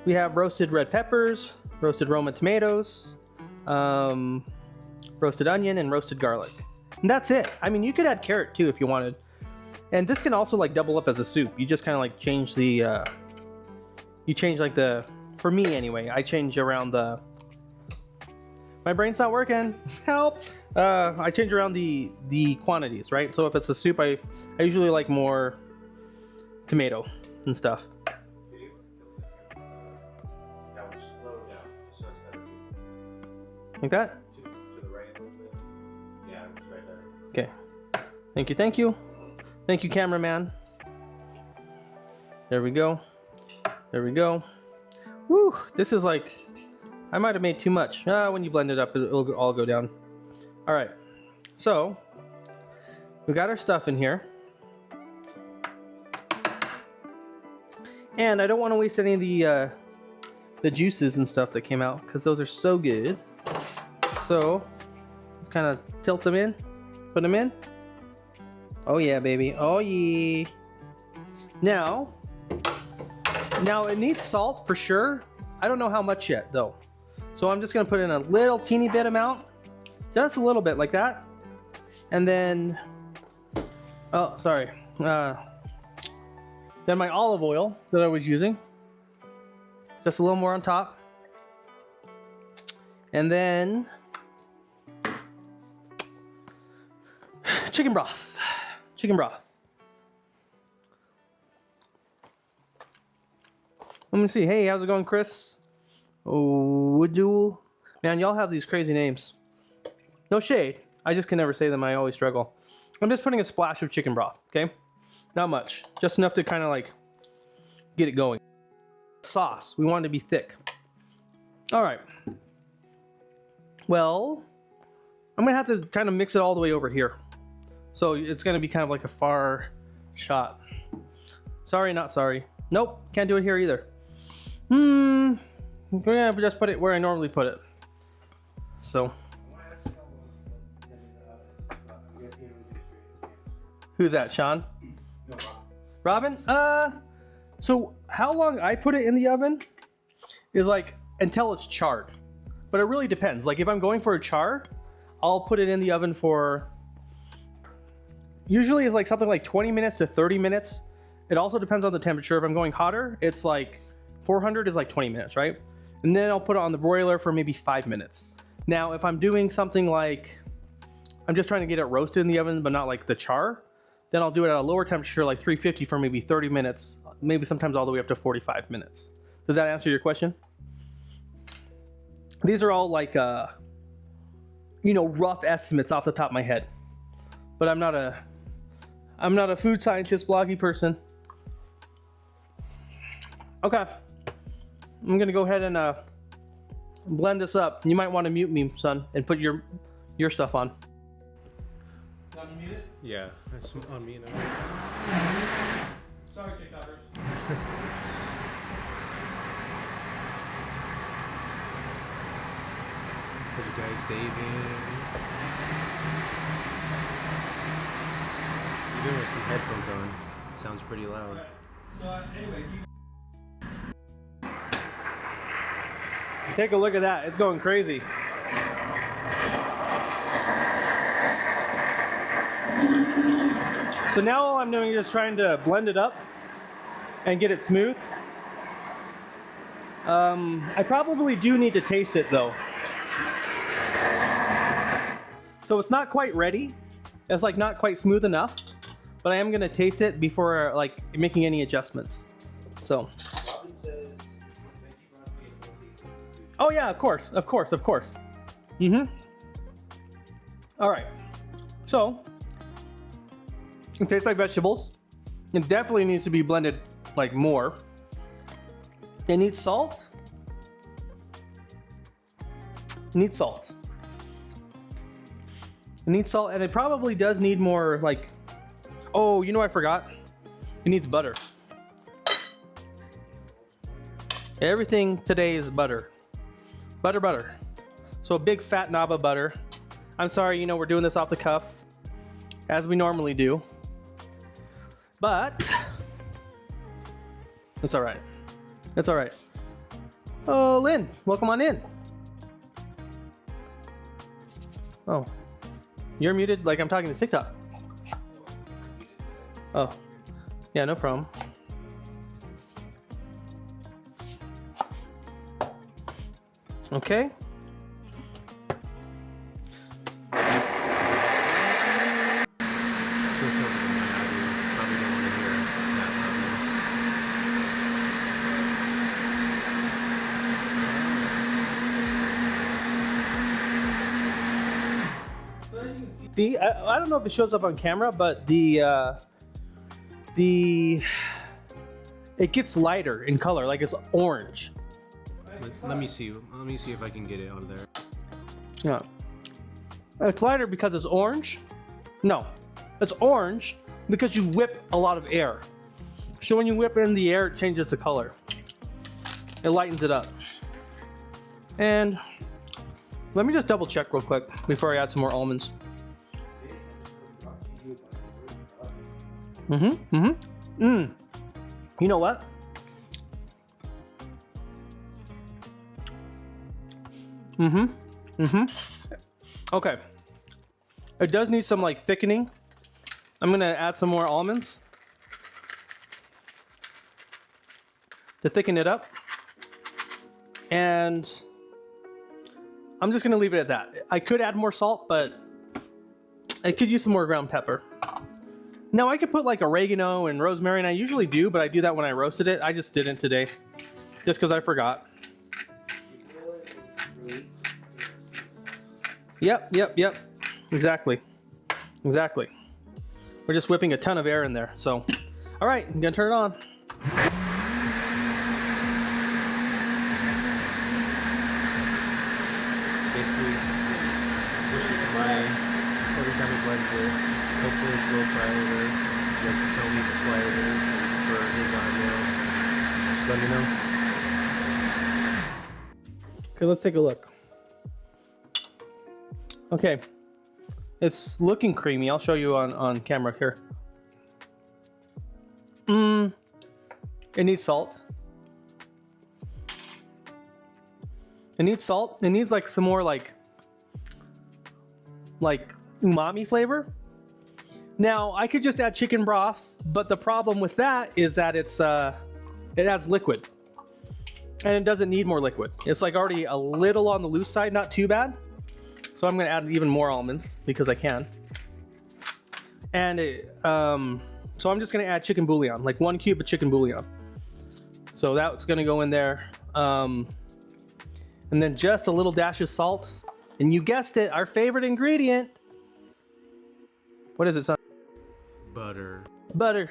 We have roasted red peppers, roasted Roma tomatoes, roasted onion, and roasted garlic. And that's it. I mean, you could add carrot too if you wanted. And this can also like double up as a soup. You just kind of like change the, for me anyway, I change around My brain's not working. Help! I change around the quantities, right? So if it's a soup, I usually like more tomato and stuff. Like that? To the right a little bit. Yeah, it's right there. Okay. Thank you, thank you. Thank you, cameraman. There we go. There we go. Woo! This is like, I might have made too much. When you blend it up, it'll all go down. All right. So, we got our stuff in here. And I don't want to waste any of the juices and stuff that came out, because those are so good. So, let's kind of tilt them in, put them in. Oh yeah, baby. Oh yeah. Now it needs salt for sure. I don't know how much yet though. So I'm just gonna put in a little teeny bit amount, just a little bit like that. And then, oh, sorry. Then my olive oil that I was using, just a little more on top. And then chicken broth. Chicken broth. Let me see. Hey, how's it going, Chris? Oh, Woodul. Man, y'all have these crazy names. No shade. I just can never say them. I always struggle. I'm just putting a splash of chicken broth, okay? Not much. Just enough to kind of like get it going. Sauce. We want it to be thick. All right. Well, I'm going to have to kind of mix it all the way over here. So it's going to be kind of like a far shot. Sorry, not sorry. Nope, can't do it here either. We're going to just put it where I normally put it. So. Who's that, Sean? No, Robin? So how long I put it in the oven is like until it's charred. But it really depends. Like if I'm going for a char, I'll put it in the oven for, usually it's like something like 20 minutes to 30 minutes. It also depends on the temperature. If I'm going hotter, it's like 400 is like 20 minutes, right? And then I'll put it on the broiler for maybe 5 minutes. Now, if I'm doing something like, I'm just trying to get it roasted in the oven, but not like the char, then I'll do it at a lower temperature, like 350 for maybe 30 minutes, maybe sometimes all the way up to 45 minutes. Does that answer your question? These are all like, you know, rough estimates off the top of my head. But I'm not a food scientist bloggy person. Okay. I'm gonna go ahead and blend this up. You might want to mute me, son, and put your stuff on. Not muted? Yeah, that's on me now. Sorry, TikTokers. How's you guys, David? Even with some headphones on, sounds pretty loud. Okay. So anyway, take a look at that. It's going crazy. So now all I'm doing is just trying to blend it up and get it smooth. I probably do need to taste it though. So it's not quite ready. It's like not quite smooth enough, but I am gonna taste it before like making any adjustments. So. Oh yeah, of course. Mm-hmm. All right. So, it tastes like vegetables. It definitely needs to be blended like more. It needs salt. It needs salt. It needs salt, and it probably does need more like, oh, you know what I forgot? It needs butter. Everything today is butter. Butter. So a big fat knob of butter. I'm sorry, you know, we're doing this off the cuff, as we normally do. But, it's all right. It's all right. Oh, Lynn, welcome on in. Oh, you're muted like I'm talking to TikTok. Oh, yeah, no problem. Okay. See, I don't know if it shows up on camera, but it gets lighter in color, like it's orange. Let me see. Let me see if I can get it out of there. Yeah. It's lighter because it's orange. No, it's orange because you whip a lot of air. So when you whip in the air, it changes the color. It lightens it up. And let me just double check real quick before I add some more almonds. You know what? Okay. It does need some like thickening. I'm gonna add some more almonds to thicken it up. And I'm just gonna leave it at that. I could add more salt, but I could use some more ground pepper. Now I could put like oregano and rosemary, and I usually do, but I do that when I roasted it. I just didn't today, just because I forgot. Yep. Exactly. We're just whipping a ton of air in there. So, all right, I'm gonna turn it on. Basically, push it to my every time it blends it. Hopefully, slow fry over. You guys can tell me if it's why it is for his audio. Just let me know. Okay, let's take a look. Okay, it's looking creamy. I'll show you on camera here. It needs salt. It needs salt. It needs like some more like umami flavor. Now I could just add chicken broth, but the problem with that is that it adds liquid, and it doesn't need more liquid. It's like already a little on the loose side, not too bad. So I'm gonna add even more almonds because I can. And so I'm just gonna add chicken bouillon, like 1 cube of chicken bouillon. So that's gonna go in there. And then just a little dash of salt. And you guessed it, our favorite ingredient. What is it, son? Butter. Butter.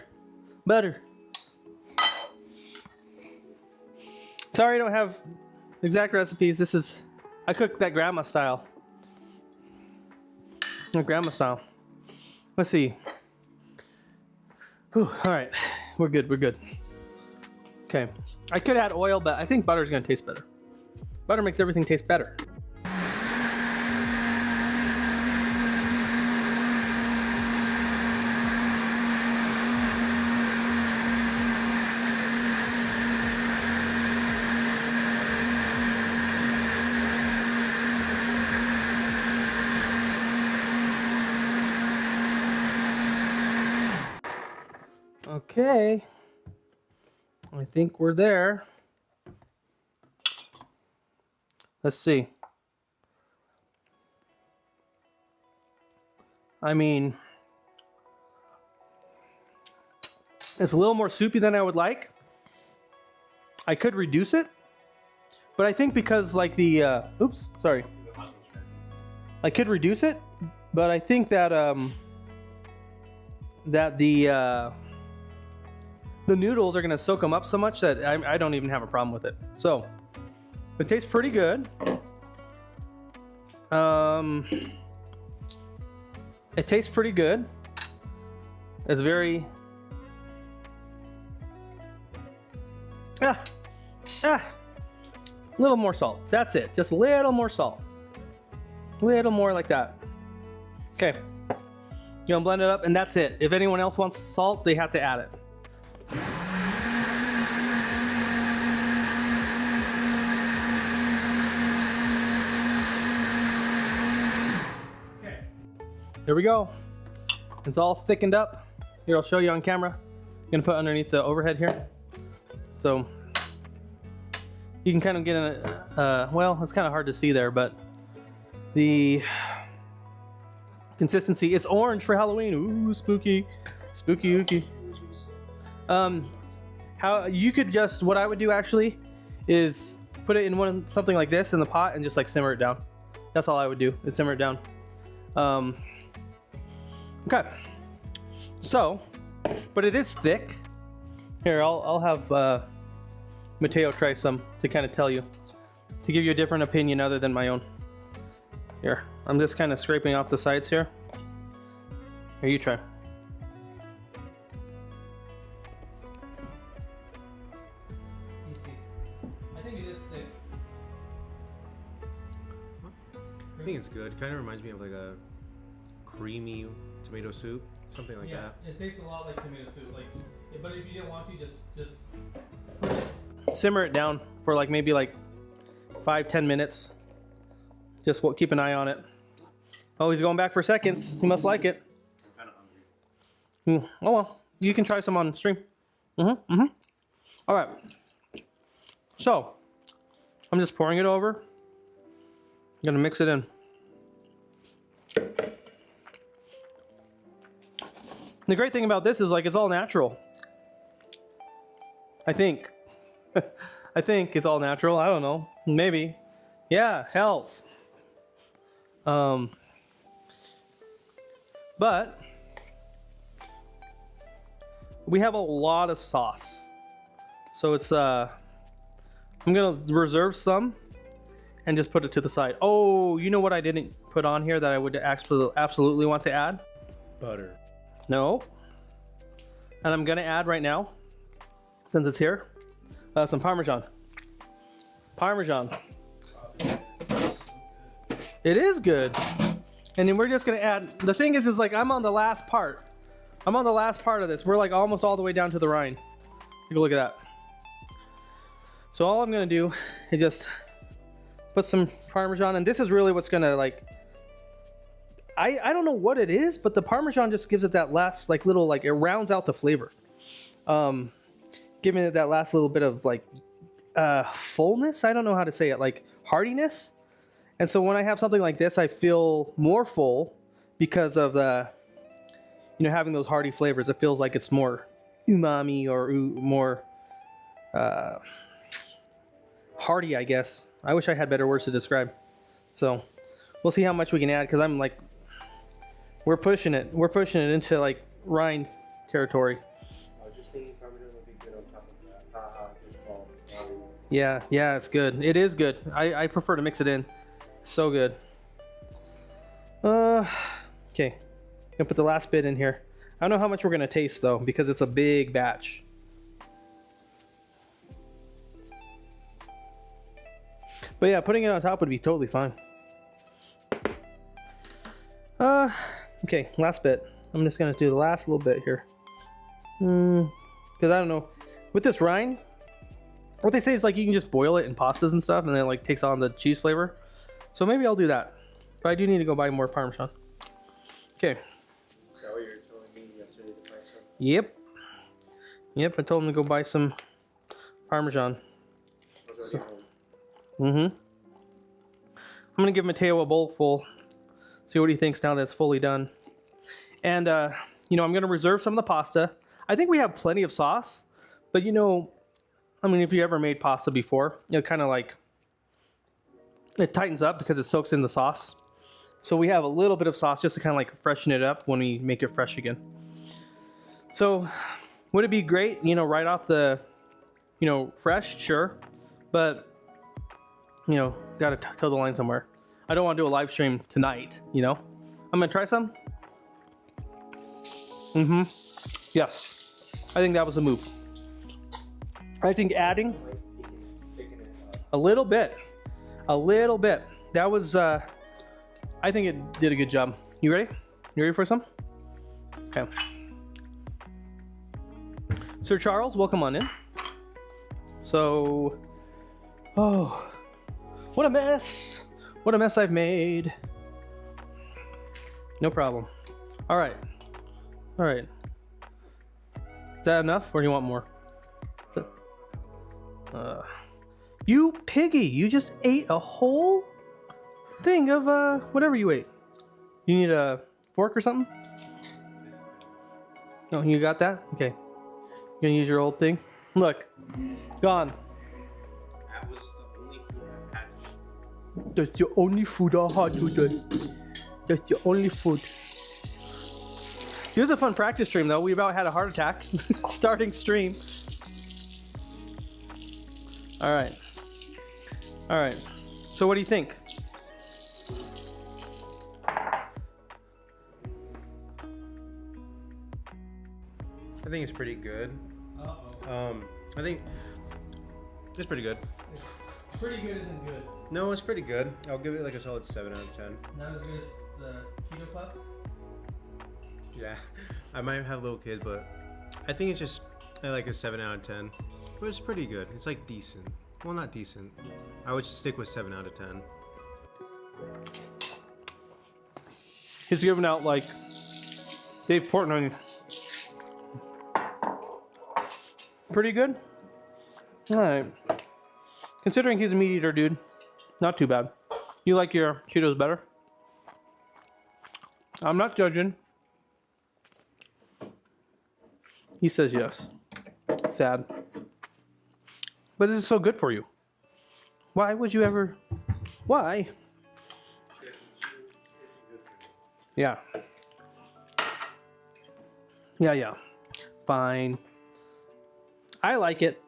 Sorry I don't have exact recipes. I cook that grandma style. Grandma style. Let's see. Whew, all right, we're good. Okay, I could add oil, but I think butter is gonna taste better. Butter makes everything taste better. Okay, I think we're there. Let's see. I mean, it's a little more soupy than I would like. I could reduce it, but I think because like the, oops, sorry. I could reduce it, but I think that, the noodles are gonna soak them up so much that I don't even have a problem with it. So it tastes pretty good. It tastes pretty good. It's very a little more salt. That's it. Just a little more salt. A little more like that. Okay. You gonna blend it up, and that's it. If anyone else wants salt, they have to add it. There we go. It's all thickened up. Here, I'll show you on camera. I'm gonna put underneath the overhead here. So you can kind of get in well, it's kind of hard to see there, but the consistency, it's orange for Halloween. Ooh, spooky, spooky ooky. How you could just, what I would do actually is put it in something like this in the pot and just like simmer it down. That's all I would do, is simmer it down. Okay. So, but it is thick. Here, I'll have Mateo try some to kind of tell you, to give you a different opinion other than my own. Here, I'm just kind of scraping off the sides here. Here, you try. I think it is thick. I think it's good. Kind of reminds me of like a creamy tomato soup, something like that. It tastes a lot like tomato soup. Like, but if you didn't want to, just simmer it down for like maybe like 5-10 minutes. Just keep an eye on it. Oh, he's going back for seconds. He must like it. I'm kind of hungry. Oh well, you can try some on stream. All right. So, I'm just pouring it over. I'm gonna mix it in. The great thing about this is like it's all natural. I think. I think it's all natural. I don't know. Maybe. Yeah, health. But we have a lot of sauce. So it's I'm gonna reserve some and just put it to the side. Oh, you know what I didn't put on here that I would absolutely want to add? Butter. No. And I'm gonna add right now, since it's here, some Parmesan. Parmesan. It is good. And then we're just gonna add, the thing is like I'm on the last part. I'm on the last part of this. We're like almost all the way down to the rind. Take a look at that. So all I'm gonna do is just put some Parmesan, and this is really what's gonna like, I don't know what it is, but the Parmesan just gives it that last like little, like it rounds out the flavor. Giving it that last little bit of like fullness. I don't know how to say it, like heartiness. And so when I have something like this, I feel more full because of the, you know, having those hearty flavors. It feels like it's more umami or more hearty, I guess. I wish I had better words to describe. So we'll see how much we can add, because I'm like, we're pushing it. We're pushing it into like rind territory. I was just thinking Parmesan would be good on top of that. Yeah, it's good. It is good. I prefer to mix it in. So good. Okay. Gonna put the last bit in here. I don't know how much we're gonna taste though, because it's a big batch. But yeah, putting it on top would be totally fine. Okay, last bit. I'm just gonna do the last little bit here. Because I don't know, with this rind, what they say is like you can just boil it in pastas and stuff, and then it like takes on the cheese flavor. So maybe I'll do that. But I do need to go buy more Parmesan. Okay. Is that what you were telling me yesterday to buy some? Yep. Yep, I told him to go buy some Parmesan. I'm gonna give Mateo a bowl full. See what he thinks now that it's fully done. And you know, I'm gonna reserve some of the pasta. I think we have plenty of sauce, but you know, I mean, if you ever made pasta before, it kind of like, it tightens up because it soaks in the sauce. So we have a little bit of sauce just to kind of like freshen it up when we make it fresh again. So would it be great, you know, right off the, you know, fresh? Sure. But, you know, gotta toe the line somewhere. I don't want to do a live stream tonight, you know? I'm gonna try some. Yes. I think that was the move. I think adding a little bit. That was, I think it did a good job. You ready? You ready for some? Okay. Sir Charles, welcome on in. So, oh, what a mess. What a mess I've made. No problem. All right. All right. Is that enough, or do you want more? You piggy, you just ate a whole thing of whatever you ate. You need a fork or something? No, you got that? Okay. You gonna use your old thing? Look, gone. That was the only food I've had. That's the only food I had today. That's the only food. It was a fun practice stream though. We about had a heart attack starting stream. All right. All right. So what do you think? I think it's pretty good. Uh-oh. I think it's pretty good. Pretty good isn't good. No, it's pretty good. I'll give it like a solid 7 out of 10. Not as good as the Cheeto Puff? Yeah, I might have little kids, but I think it's just like a 7 out of 10. But it's pretty good. It's like decent. Well, not decent. I would stick with 7 out of 10. He's giving out like Dave Portnoy. Pretty good? Alright. Considering he's a meat eater, dude, not too bad. You like your Cheetos better? I'm not judging. He says yes. Sad. But this is so good for you. Why would you ever... Why? Yeah. Yeah. Fine. I like it.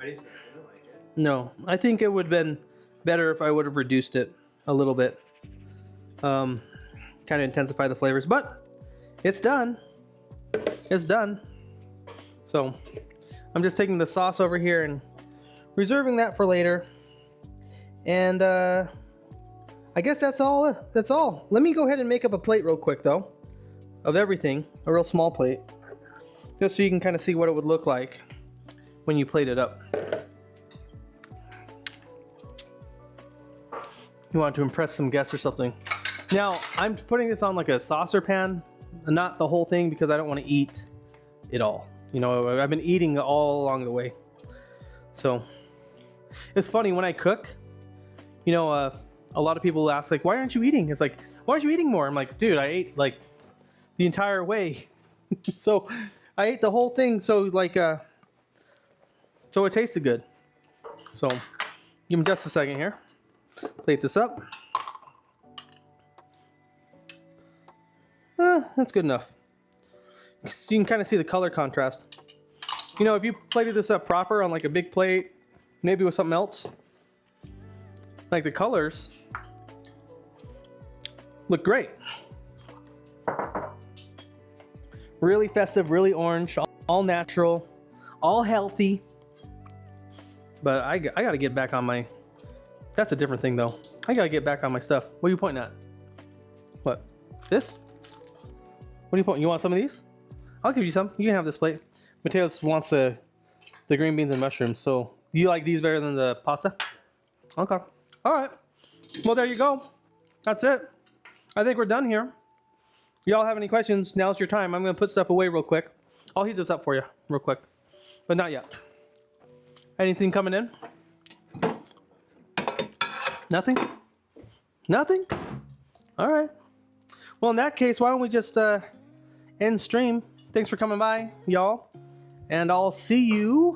I didn't say I didn't like it. No, I think it would have been better if I would have reduced it a little bit. Kind of intensify the flavors, but it's done. It's done. So I'm just taking the sauce over here and reserving that for later. And I guess that's all. That's all. Let me go ahead and make up a plate real quick though, of everything. A real small plate, just so you can kind of see what it would look like when you plate it up. You want to impress some guests or something. Now, I'm putting this on like a saucer pan, not the whole thing because I don't want to eat it all. You know, I've been eating all along the way. So, it's funny when I cook, you know, a lot of people ask like, why aren't you eating? It's like, why aren't you eating more? I'm like, dude, I ate like the entire way. So, I ate the whole thing. So like, so it tasted good. So, give me just a second here. Plate this up. That's good enough. So you can kind of see the color contrast. You know, if you plated this up proper on like a big plate, maybe with something else, like the colors look great. Really festive, really orange, all natural, all healthy. But I gotta get back on my... That's a different thing though. I gotta get back on my stuff. What are you pointing at? What? This? What are you pointing? You want some of these? I'll give you some. You can have this plate. Mateos wants the green beans and mushrooms. So you like these better than the pasta? Okay. All right. Well, there you go. That's it. I think we're done here. Y'all have any questions? Now's your time. I'm gonna put stuff away real quick. I'll heat this up for you real quick, but not yet. Anything coming in? Nothing? Nothing? All right. Well, in that case, why don't we just end stream? Thanks for coming by, y'all. And I'll see you